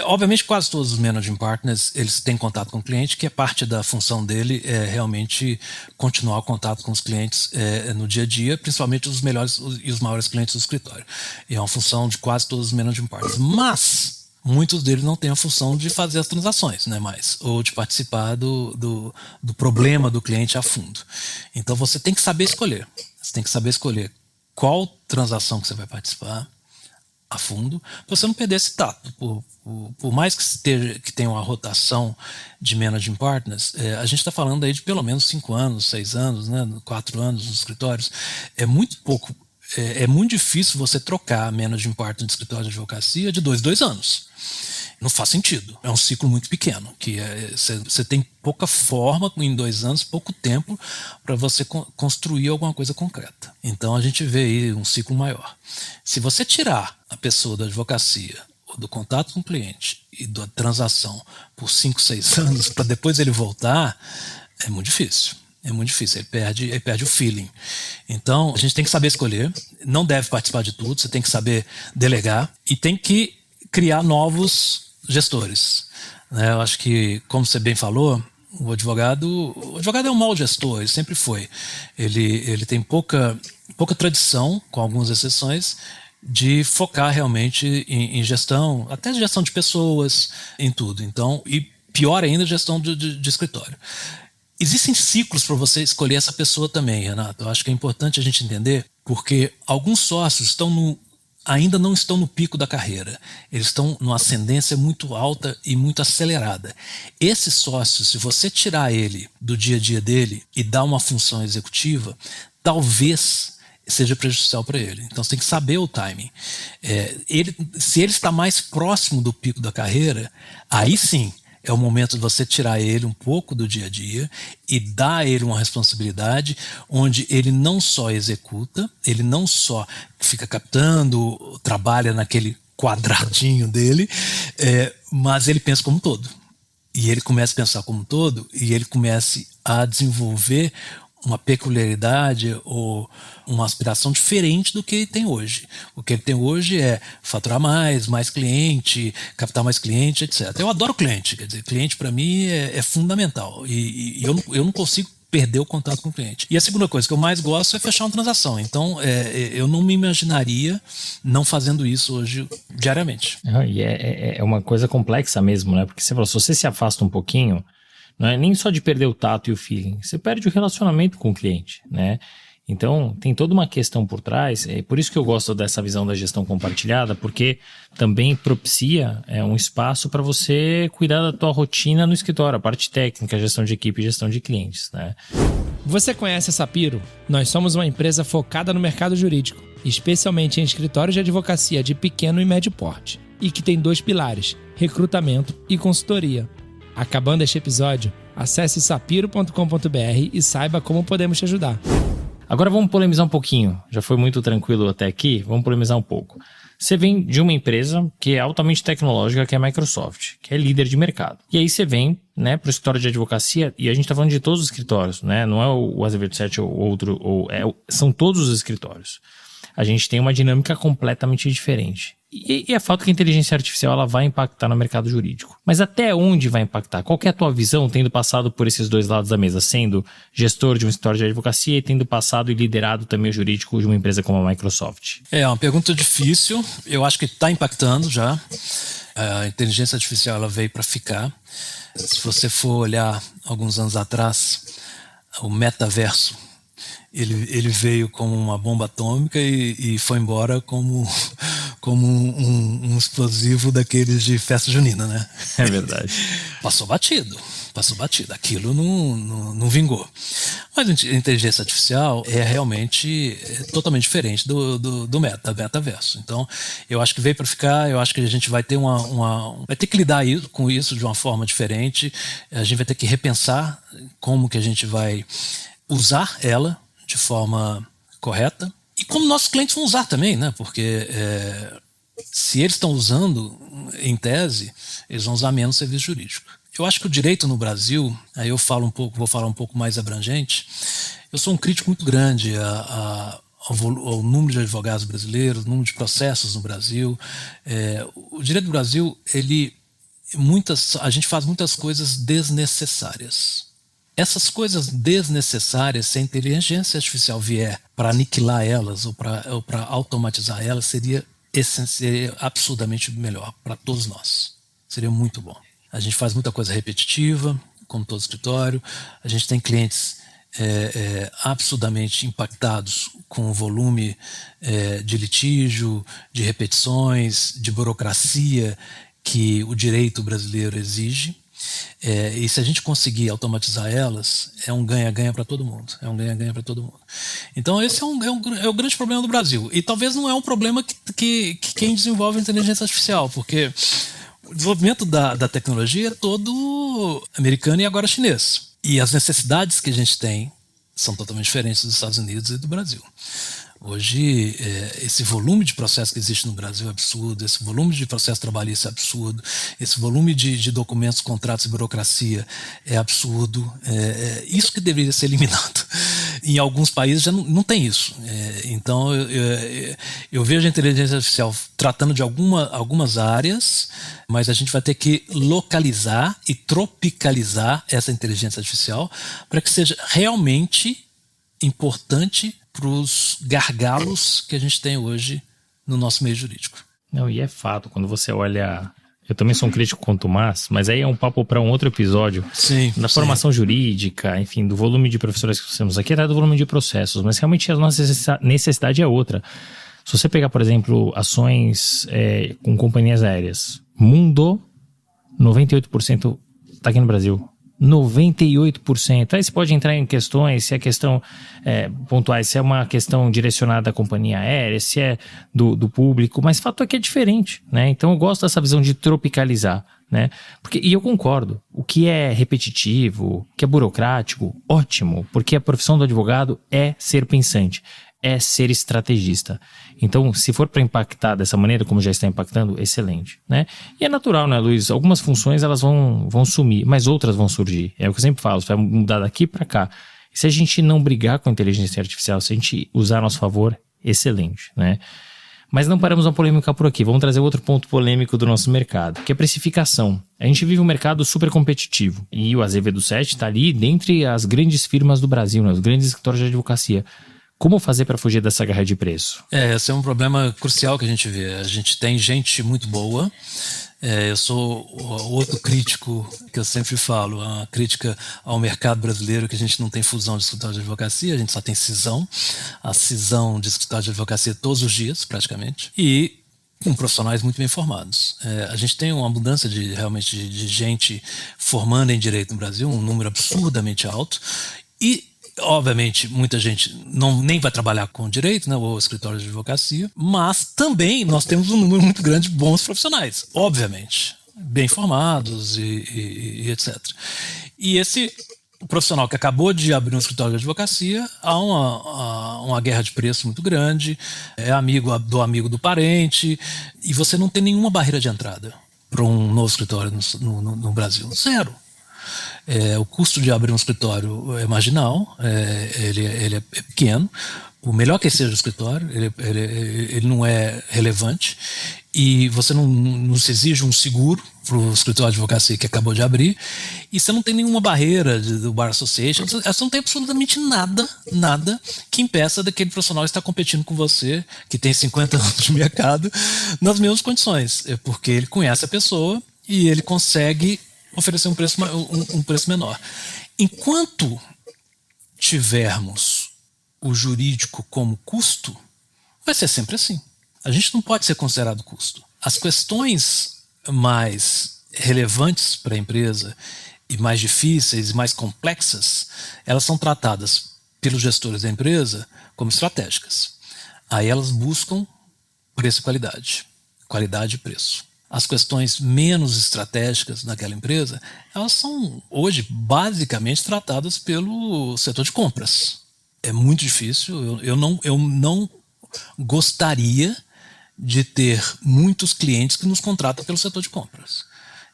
Obviamente, quase todos os Managing Partners eles têm contato com o cliente, que é parte da função dele realmente continuar o contato com os clientes no dia a dia, principalmente os melhores e os maiores clientes do escritório. E é uma função de quase todos os Managing Partners. Mas muitos deles não têm a função de fazer as transações, né, ou de participar do problema do cliente a fundo. Então você tem que saber escolher. Você tem que saber escolher qual transação que você vai participar a fundo, para você não perder esse tato. Por mais que tenha uma rotação de managing partners, a gente está falando aí de pelo menos 5 anos, 6 anos, né, 4 anos nos escritórios. É muito pouco. É muito difícil você trocar managing partner de escritório de advocacia de 2 anos. Não faz sentido. É um ciclo muito pequeno, que você tem pouca forma, em 2 anos, pouco tempo para você construir alguma coisa concreta. Então a gente vê aí um ciclo maior. Se você tirar a pessoa da advocacia, ou do contato com o cliente e da transação por 5, 6 anos, para depois ele voltar, é muito difícil. É muito difícil, ele perde o feeling. Então, a gente tem que saber escolher, não deve participar de tudo, você tem que saber delegar e tem que criar novos gestores. Eu acho que, como você bem falou, o advogado é um mau gestor, ele sempre foi. Ele tem pouca tradição, com algumas exceções, de focar realmente em gestão, até gestão de pessoas, em tudo. Então, e pior ainda, gestão de escritório. Existem ciclos para você escolher essa pessoa também, Renato. Eu acho que é importante a gente entender, porque alguns sócios ainda não estão no pico da carreira. Eles estão numa ascendência muito alta e muito acelerada. Esse sócio, se você tirar ele do dia a dia dele e dar uma função executiva, talvez seja prejudicial para ele. Então você tem que saber o timing. Se ele está mais próximo do pico da carreira, aí sim é o momento de você tirar ele um pouco do dia a dia e dar a ele uma responsabilidade onde ele não só executa, ele não só fica captando, trabalha naquele quadradinho dele, mas ele pensa como um todo. E ele começa a pensar como um todo e ele começa a desenvolver uma peculiaridade ou uma aspiração diferente do que ele tem hoje. O que ele tem hoje é faturar mais cliente, captar mais cliente, etc. Eu adoro cliente, quer dizer, cliente para mim é fundamental e eu não consigo perder o contato com o cliente. E a segunda coisa que eu mais gosto é fechar uma transação. Então, eu não me imaginaria não fazendo isso hoje diariamente. E é uma coisa complexa mesmo, né? Porque você falou, se você se afasta um pouquinho, não é nem só de perder o tato e o feeling, você perde o relacionamento com o cliente, né? Então, tem toda uma questão por trás, é por isso que eu gosto dessa visão da gestão compartilhada, porque também propicia um espaço para você cuidar da tua rotina no escritório, a parte técnica, gestão de equipe e gestão de clientes, né? Você conhece a Sapiro? Nós somos uma empresa focada no mercado jurídico, especialmente em escritórios de advocacia de pequeno e médio porte, e que tem 2 pilares, recrutamento e consultoria. Acabando este episódio, acesse sapiro.com.br e saiba como podemos te ajudar. Agora vamos polemizar um pouquinho. Já foi muito tranquilo até aqui, vamos polemizar um pouco. Você vem de uma empresa que é altamente tecnológica, que é a Microsoft, que é líder de mercado. E aí você vem, né, para o escritório de advocacia, e a gente está falando de todos os escritórios, né? Não é o Azevedo 7 ou outro, são todos os escritórios. A gente tem uma dinâmica completamente diferente. E é fato que a inteligência artificial ela vai impactar no mercado jurídico. Mas até onde vai impactar? Qual que é a tua visão, tendo passado por esses 2 lados da mesa, sendo gestor de um escritório de advocacia e tendo passado e liderado também o jurídico de uma empresa como a Microsoft? É uma pergunta difícil. Eu acho que está impactando já. A inteligência artificial ela veio para ficar. Se você for olhar alguns anos atrás, o metaverso, ele veio como uma bomba atômica e foi embora como um explosivo daqueles de festa junina, né? É verdade. Passou batido. Aquilo não vingou. Mas a inteligência artificial é realmente totalmente diferente do metaverso. Então, eu acho que veio para ficar, eu acho que a gente vai ter vai ter que lidar com isso de uma forma diferente, a gente vai ter que repensar como que a gente vai usar ela de forma correta e como nossos clientes vão usar também, né? Porque se eles estão usando, em tese, eles vão usar menos serviço jurídico. Eu acho que o direito no Brasil, aí vou falar um pouco mais abrangente, eu sou um crítico muito grande ao número de advogados brasileiros, número de processos no Brasil. O direito do Brasil, a gente faz muitas coisas desnecessárias. Essas coisas desnecessárias, se a inteligência artificial vier para aniquilar elas ou para automatizar elas, seria absurdamente melhor para todos nós. Seria muito bom. A gente faz muita coisa repetitiva, como todo escritório. A gente tem clientes absurdamente impactados com o volume de litígio, de repetições, de burocracia que o direito brasileiro exige. E se a gente conseguir automatizar elas, é um ganha-ganha para todo mundo. Então esse é o grande problema do Brasil. E talvez não é um problema que quem desenvolve a inteligência artificial, porque o desenvolvimento da tecnologia é todo americano e agora chinês. E as necessidades que a gente tem são totalmente diferentes dos Estados Unidos e do Brasil. Hoje, esse volume de processo que existe no Brasil é absurdo, esse volume de processo trabalhista é absurdo, esse volume de documentos, contratos e burocracia é absurdo. Isso que deveria ser eliminado. Em alguns países já não tem isso. Então, eu vejo a inteligência artificial tratando de algumas áreas, mas a gente vai ter que localizar e tropicalizar essa inteligência artificial para que seja realmente importante para os gargalos que a gente tem hoje no nosso meio jurídico. Não, e é fato, quando você olha eu também sou um crítico contumaz, mas aí é um papo para um outro episódio. Sim. Da formação jurídica, enfim, do volume de professores que temos aqui, até do volume de processos, mas realmente a nossa necessidade é outra. Se você pegar, por exemplo, ações com companhias aéreas, Mundo, 98% está aqui no Brasil. 98%. Aí você pode entrar em questões, se é questão pontuais, se é uma questão direcionada à companhia aérea, se é do público, mas o fato é que é diferente, né? Então eu gosto dessa visão de tropicalizar, né? E eu concordo, o que é repetitivo, o que é burocrático, ótimo, porque a profissão do advogado é ser pensante, é ser estrategista. Então, se for para impactar dessa maneira, como já está impactando, excelente, né? E é natural, né, Luiz? Algumas funções elas vão sumir, mas outras vão surgir. É o que eu sempre falo, vai mudar daqui para cá. E se a gente não brigar com a inteligência artificial, se a gente usar a nosso favor, excelente, né? Mas não paramos na polêmica por aqui. Vamos trazer outro ponto polêmico do nosso mercado, que é a precificação. A gente vive um mercado super competitivo. E o Azevedo 7 está ali dentre as grandes firmas do Brasil, né? Os grandes escritórios de advocacia. Como fazer para fugir dessa guerra de preço? Esse é um problema crucial que a gente vê. A gente tem gente muito boa. Eu sou outro crítico que eu sempre falo, uma crítica ao mercado brasileiro, que a gente não tem fusão de escritório de advocacia, a gente só tem cisão. A cisão de escritório de advocacia todos os dias, praticamente. E com profissionais muito bem formados. A gente tem uma abundância realmente de gente formando em direito no Brasil, um número absurdamente alto. E obviamente, muita gente nem vai trabalhar com direito, né, ou escritório de advocacia, mas também nós temos um número muito grande de bons profissionais, obviamente, bem formados e etc. E esse profissional que acabou de abrir um escritório de advocacia, há uma guerra de preço muito grande, é amigo do parente, e você não tem nenhuma barreira de entrada para um novo escritório no Brasil. Zero. O custo de abrir um escritório é marginal, ele é pequeno. O melhor que seja o escritório, ele não é relevante, e você não se exige um seguro para o escritório de advocacia que acabou de abrir, e você não tem nenhuma barreira do Bar Association, você não tem absolutamente nada que impeça daquele profissional estar competindo com você, que tem 50 anos de mercado, nas mesmas condições, porque ele conhece a pessoa e ele consegue oferecer um preço menor. Enquanto tivermos o jurídico como custo, vai ser sempre assim. A gente não pode ser considerado custo. As questões mais relevantes para a empresa e mais difíceis e mais complexas, elas são tratadas pelos gestores da empresa como estratégicas. Aí elas buscam preço e qualidade. Qualidade e preço. As questões menos estratégicas naquela empresa, elas são hoje basicamente tratadas pelo setor de compras. É muito difícil, eu não gostaria de ter muitos clientes que nos contratam pelo setor de compras.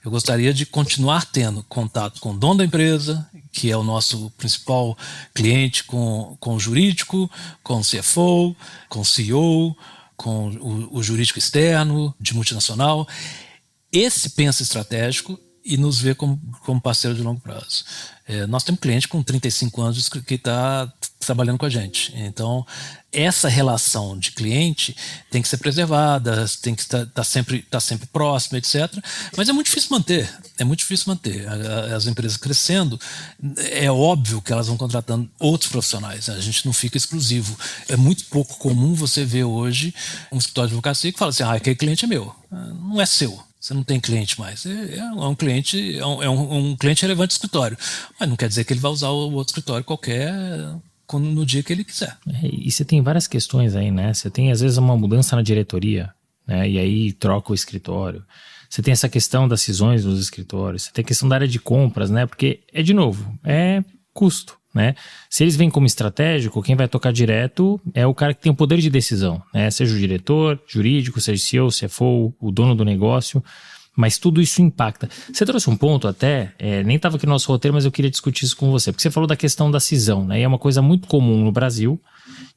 Eu gostaria de continuar tendo contato com o dono da empresa, que é o nosso principal cliente, com o jurídico, com o CFO, com o CEO, com o jurídico externo, de multinacional. Esse pensa estratégico e nos vê como parceiro de longo prazo. Nós temos cliente com 35 anos que está trabalhando com a gente. Então, essa relação de cliente tem que ser preservada, tem que estar sempre próxima, etc. Mas é muito difícil manter. As empresas crescendo, é óbvio que elas vão contratando outros profissionais. A gente não fica exclusivo. É muito pouco comum você ver hoje um escritório de advocacia que fala assim, aquele cliente é meu. Não é seu. Você não tem cliente mais. É um cliente relevante do escritório. Mas não quer dizer que ele vai usar o outro escritório qualquer no dia que ele quiser. E você tem várias questões aí, né? Você tem, às vezes, uma mudança na diretoria, né? E aí troca o escritório. Você tem essa questão das cisões nos escritórios. Você tem a questão da área de compras, né? Porque, de novo, é custo, né? Se eles vêm como estratégico, quem vai tocar direto é o cara que tem o poder de decisão, né? Seja o diretor jurídico, seja o CEO, CFO, o dono do negócio, mas tudo isso impacta. Você trouxe um ponto até, nem estava aqui no nosso roteiro, mas eu queria discutir isso com você, porque você falou da questão da cisão, né? E é uma coisa muito comum no Brasil,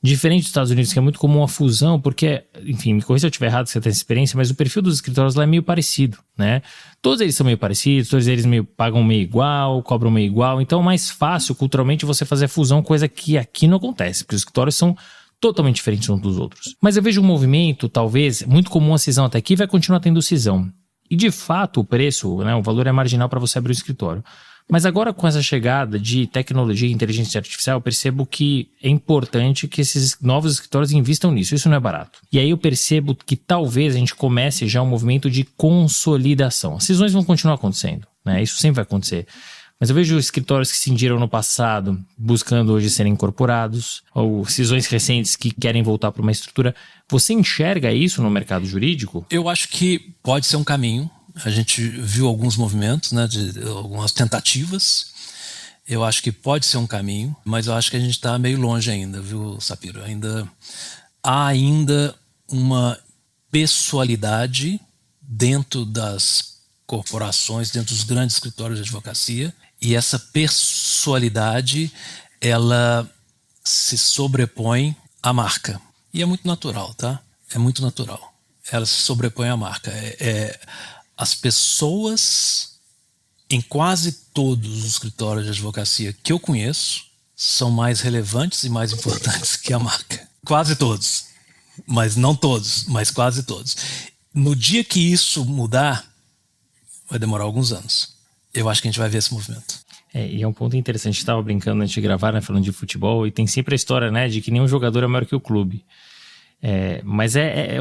diferente dos Estados Unidos, que é muito comum a fusão, porque, enfim, me corrija se eu estiver errado, você tem essa experiência, mas o perfil dos escritórios lá é meio parecido, né? Todos eles são meio parecidos, todos eles pagam meio igual, cobram meio igual, então é mais fácil culturalmente você fazer a fusão, coisa que aqui não acontece, porque os escritórios são totalmente diferentes uns dos outros. Mas eu vejo um movimento, talvez, muito comum a cisão até aqui, vai continuar tendo cisão. E de fato o preço, né, o valor é marginal para você abrir o escritório. Mas agora com essa chegada de tecnologia e inteligência artificial, eu percebo que é importante que esses novos escritórios investam nisso. Isso não é barato. E aí eu percebo que talvez a gente comece já um movimento de consolidação. As cisões vão continuar acontecendo, né? Isso sempre vai acontecer. Mas eu vejo escritórios que cindiram no passado, buscando hoje serem incorporados, ou cisões recentes que querem voltar para uma estrutura. Você enxerga isso no mercado jurídico? Eu acho que pode ser um caminho. A gente viu alguns movimentos, né, de algumas tentativas. Eu acho que pode ser um caminho, mas eu acho que a gente está meio longe ainda, viu, Sapiro? Há uma pessoalidade dentro das corporações, dentro dos grandes escritórios de advocacia, e essa pessoalidade, ela se sobrepõe à marca. E é muito natural, tá? É muito natural. Ela se sobrepõe à marca. As pessoas em quase todos os escritórios de advocacia que eu conheço são mais relevantes e mais importantes que a marca. Quase todos. Mas não todos, mas quase todos. No dia que isso mudar, vai demorar alguns anos. Eu acho que a gente vai ver esse movimento. E é um ponto interessante. A gente estava brincando antes de gravar, né, falando de futebol, e tem sempre a história, né, de que nenhum jogador é maior que o clube. Mas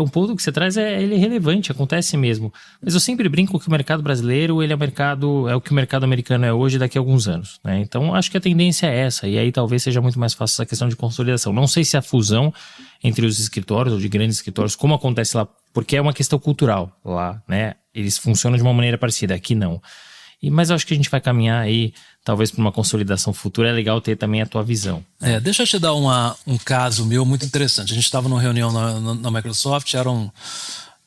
um ponto que você traz, ele é relevante, acontece mesmo. Mas eu sempre brinco que o mercado brasileiro, ele é o que o mercado americano é hoje daqui a alguns anos, né? Então acho que a tendência é essa, e aí talvez seja muito mais fácil essa questão de consolidação. Não sei se a fusão entre os escritórios ou de grandes escritórios, como acontece lá, porque é uma questão cultural lá, né? Eles funcionam de uma maneira parecida, aqui não. Mas eu acho que a gente vai caminhar aí, talvez para uma consolidação futura. É legal ter também a tua visão. Deixa eu te dar um caso meu muito interessante. A gente estava numa reunião na Microsoft, eram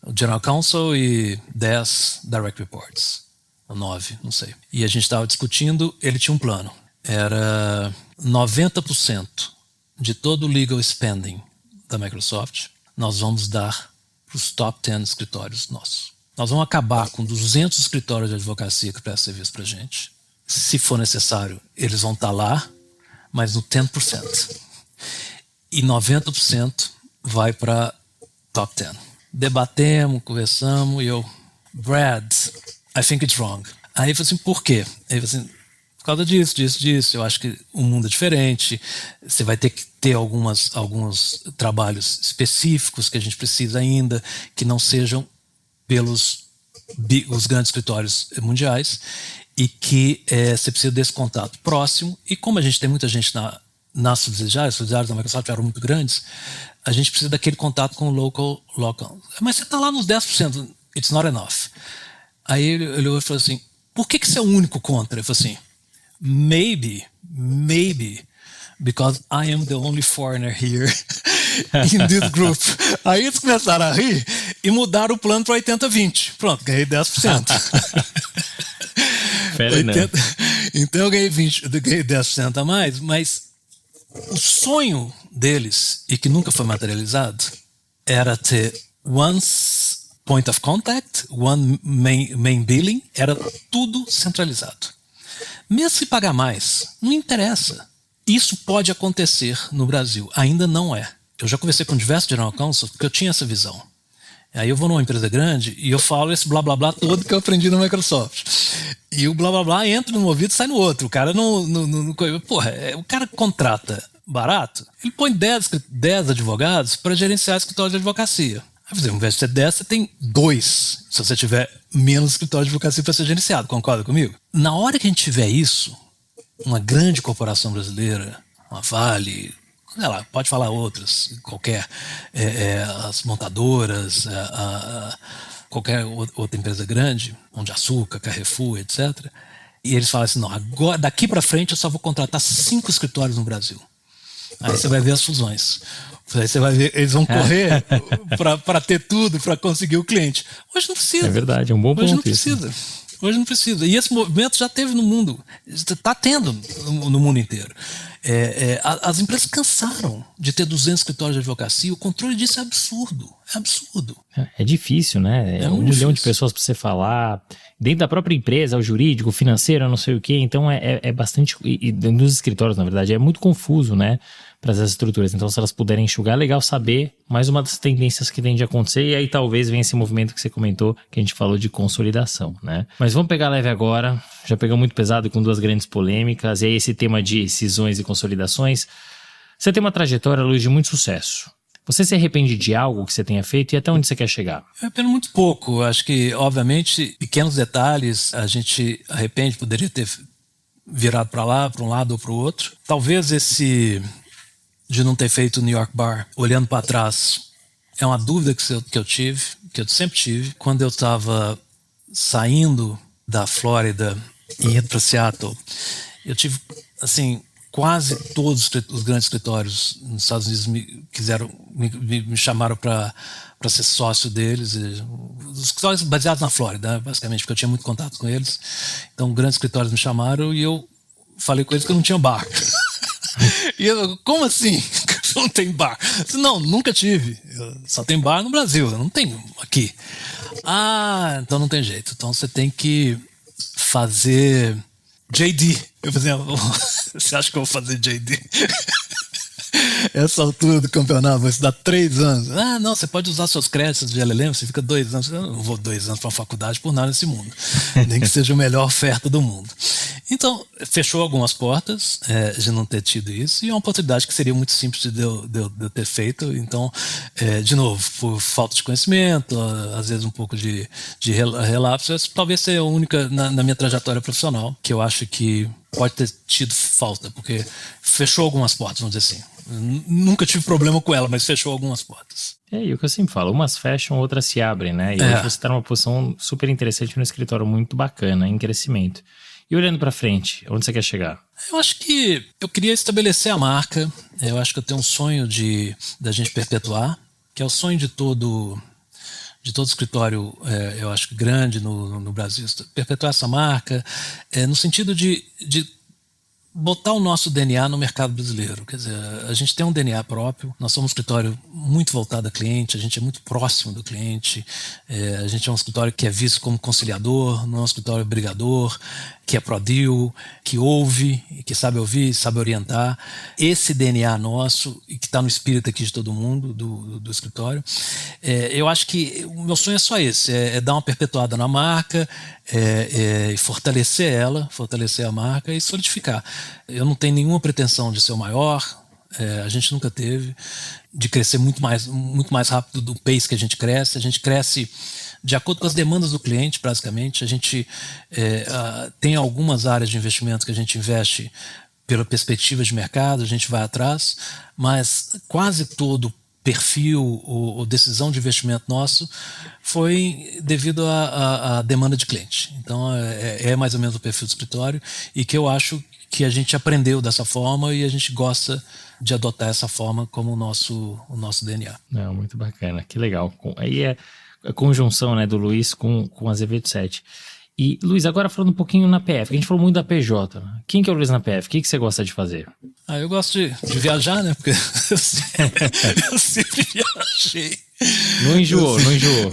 o General Counsel e 10 Direct Reports, ou 9, não sei. E a gente estava discutindo, ele tinha um plano. Era 90% de todo o legal spending da Microsoft, nós vamos dar para os top 10 escritórios nossos. Nós vamos acabar com 200 escritórios de advocacia que prestam serviço para a gente. Se for necessário, eles vão estar lá, mas no 10%. E 90% vai para top 10. Debatemos, conversamos, e eu, Brad, I think it's wrong. Aí eu falei assim, por quê? Aí eu falei assim, por causa disso. Eu acho que o mundo é diferente. Você vai ter que ter alguns trabalhos específicos que a gente precisa ainda, que não sejam pelos os grandes escritórios mundiais, e que você precisa desse contato próximo. E como a gente tem muita gente nas subsidiárias da Microsoft eram muito grandes, a gente precisa daquele contato com o local. Mas você está lá nos 10%, it's not enough. Aí ele olhou e falou assim, por que você é o único contra? Ele falou assim, maybe, because I am the only foreigner here in this group. Aí eles começaram a rir e mudaram o plano para 80-20. Pronto, ganhei 10%. Então eu ganhei 10% a mais, mas o sonho deles, e que nunca foi materializado, era ter one point of contact, one main billing, era tudo centralizado. Mesmo se pagar mais, não interessa. Isso pode acontecer no Brasil, ainda não é. Eu já conversei com diversos general counsel porque eu tinha essa visão. Aí eu vou numa empresa grande e eu falo esse blá blá blá todo que eu aprendi na Microsoft. E o blá blá blá entra num ouvido e sai no outro. O cara o cara contrata barato, ele põe 10 advogados para gerenciar escritório de advocacia. Aí, ao invés de ter 10, você tem 2, se você tiver menos escritório de advocacia para ser gerenciado. Concorda comigo? Na hora que a gente tiver isso, uma grande corporação brasileira, uma Vale, sei lá, pode falar outras, qualquer, as montadoras, qualquer outra empresa grande, Pão de Açúcar, Carrefour, etc. E eles falam assim, não, agora, daqui para frente eu só vou contratar 5 escritórios no Brasil. Aí você vai ver as fusões. Aí você vai ver, eles vão correr para ter tudo, para conseguir o cliente. Hoje não precisa. É verdade, é um bom ponto. Hoje não precisa. Hoje não precisa. E esse movimento já teve no mundo, está tendo no mundo inteiro. As empresas cansaram de ter 200 escritórios de advocacia. O controle disso é absurdo. É absurdo. É difícil, né? É um muito milhão de difícil. pessoas para você falar. Dentro da própria empresa, o jurídico, o financeiro, não sei o quê. Então é bastante. E nos escritórios, na verdade, é muito confuso, né? Para essas estruturas. Então, se elas puderem enxugar, é legal saber mais uma das tendências que tende a acontecer. E aí talvez venha esse movimento que você comentou, que a gente falou de consolidação, né? Mas vamos pegar leve agora. Já pegamos muito pesado com 2 grandes polêmicas. E aí esse tema de cisões e consolidações. Você tem uma trajetória, Luiz, de muito sucesso. Você se arrepende de algo que você tenha feito e até onde você quer chegar? Eu arrependo muito pouco. Acho que, obviamente, pequenos detalhes a gente arrepende, poderia ter virado para lá, para um lado ou para o outro. Talvez esse de não ter feito o New York Bar, olhando para trás, é uma dúvida que eu tive, que eu sempre tive. Quando eu estava saindo da Flórida e indo para Seattle, eu tive, assim, quase todos os grandes escritórios nos Estados Unidos me chamaram para ser sócio deles. Os escritórios baseados na Flórida, basicamente, porque eu tinha muito contato com eles. Então, grandes escritórios me chamaram e eu falei com eles que eu não tinha bar. E eu, como assim? Não tem bar? Eu disse, não, nunca tive. Só tem bar no Brasil, eu não tenho aqui. Ah, então não tem jeito. Então você tem que fazer JD. Eu falei, você acha que eu vou fazer JD? Essa altura do campeonato vai se dar 3 anos. Ah, não, você pode usar seus créditos de LLM, você fica 2 anos. Eu não vou 2 anos para a faculdade por nada nesse mundo. Nem que seja a melhor oferta do mundo. Então, fechou algumas portas de não ter tido isso, e é uma oportunidade que seria muito simples de eu ter feito. Então, de novo, por falta de conhecimento, às vezes um pouco de relapso, talvez seja a única na minha trajetória profissional que eu acho que pode ter tido falta, porque fechou algumas portas, vamos dizer assim. Nunca tive problema com ela, mas fechou algumas portas. E o que eu sempre falo, umas fecham, outras se abrem, né? E hoje você está numa posição super interessante no escritório, muito bacana, em crescimento. E olhando para frente, onde você quer chegar? Eu acho que eu queria estabelecer a marca. Eu acho que eu tenho um sonho da gente perpetuar, que é o sonho de todo escritório, eu acho que grande no Brasil, perpetuar essa marca, no sentido de botar o nosso DNA no mercado brasileiro. Quer dizer, a gente tem um DNA próprio, nós somos um escritório muito voltado a cliente, a gente é muito próximo do cliente, a gente é um escritório que é visto como conciliador, não é um escritório brigador, que é pro-deal, que ouve, que sabe ouvir, sabe orientar. Esse DNA nosso, e que está no espírito aqui de todo mundo, do escritório, eu acho que o meu sonho é só esse, é dar uma perpetuada na marca, fortalecer ela, fortalecer a marca e solidificar. Eu não tenho nenhuma pretensão de ser o maior, a gente nunca teve, de crescer muito mais rápido do pace que a gente cresce de acordo com as demandas do cliente, basicamente. A gente tem algumas áreas de investimento que a gente investe pela perspectiva de mercado, a gente vai atrás, mas quase todo perfil ou decisão de investimento nosso foi devido à demanda de cliente. Então é mais ou menos o perfil do escritório, e que eu acho que a gente aprendeu dessa forma e a gente gosta de adotar essa forma como o nosso DNA. Não, muito bacana, que legal. Aí é a conjunção, né, do Luiz com a Z27. E, Luiz, agora falando um pouquinho na PF, a gente falou muito da PJ. Quem que é o Luiz na PF? O que você gosta de fazer? Eu gosto de viajar, né? Porque eu sempre viajei. Não enjoou.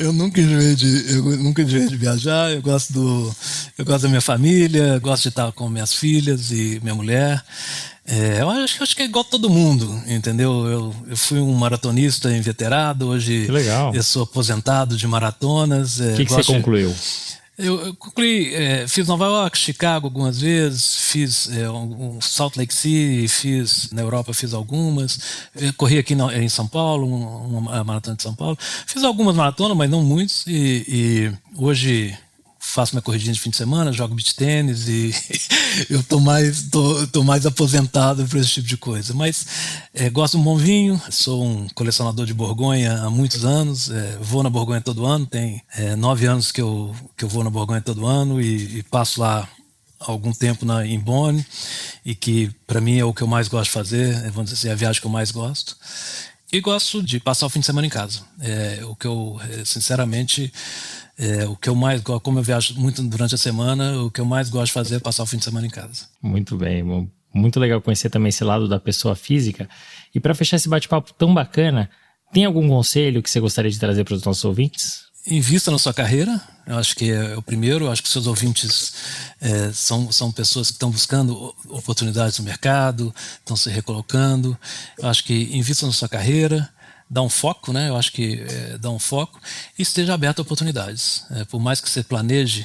Eu nunca enjoei de viajar. Eu gosto da minha família, gosto de estar com minhas filhas e minha mulher. Eu acho que é igual todo mundo, entendeu? Eu fui um maratonista inveterado, hoje eu sou aposentado de maratonas. O que você concluiu? Eu concluí, fiz Nova York, Chicago algumas vezes, fiz Salt Lake City, na Europa fiz algumas, corri aqui em São Paulo, uma maratona de São Paulo, fiz algumas maratonas, mas não muitos, e hoje faço minha corridinha de fim de semana, jogo beach tênis e eu tô mais aposentado para esse tipo de coisa. Mas gosto de um bom vinho, sou um colecionador de Borgonha há muitos anos, vou na Borgonha todo ano, tem 9 anos que eu vou na Borgonha todo ano e passo lá algum tempo em Bonn, e que para mim é o que eu mais gosto de fazer, vamos dizer assim, é a viagem que eu mais gosto. E gosto de passar o fim de semana em casa. O que eu, sinceramente, o que eu mais gosto, como eu viajo muito durante a semana, o que eu mais gosto de fazer é passar o fim de semana em casa. Muito bem, Muito legal conhecer também esse lado da pessoa física. E para fechar esse bate-papo tão bacana, tem algum conselho que você gostaria de trazer para os nossos ouvintes? Invista na sua carreira, eu acho que é o primeiro. Eu acho que seus ouvintes são pessoas que estão buscando oportunidades no mercado, estão se recolocando. Eu acho que invista na sua carreira, dá um foco, né? Eu acho que dá um foco e esteja aberto a oportunidades. Por mais que você planeje,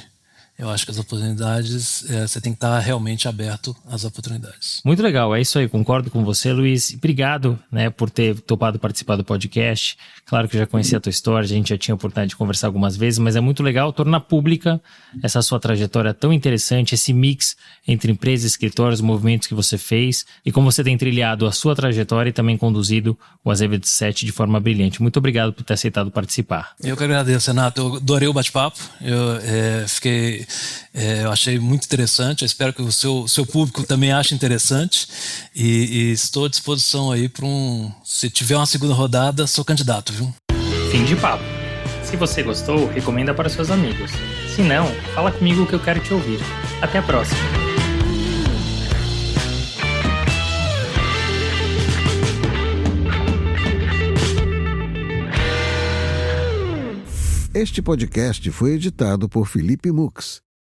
eu acho que as oportunidades, você tem que estar realmente aberto às oportunidades. Muito legal, é isso aí, concordo com você, Luiz. Obrigado, né, por ter topado participar do podcast. Claro que eu já conhecia a tua história, a gente já tinha a oportunidade de conversar algumas vezes, mas é muito legal tornar pública essa sua trajetória tão interessante, esse mix entre empresas, escritórios, movimentos que você fez e como você tem trilhado a sua trajetória e também conduzido o Azevedo 7 de forma brilhante. Muito obrigado por ter aceitado participar. Eu que agradeço, Renato. Eu adorei o bate-papo. Eu achei muito interessante. Eu espero que o seu público também ache interessante. E estou à disposição aí para se tiver uma segunda rodada, sou candidato, viu? Fim de papo. Se você gostou, recomenda para seus amigos. Se não, fala comigo que eu quero te ouvir. Até a próxima. Este podcast foi editado por Felipe Mux.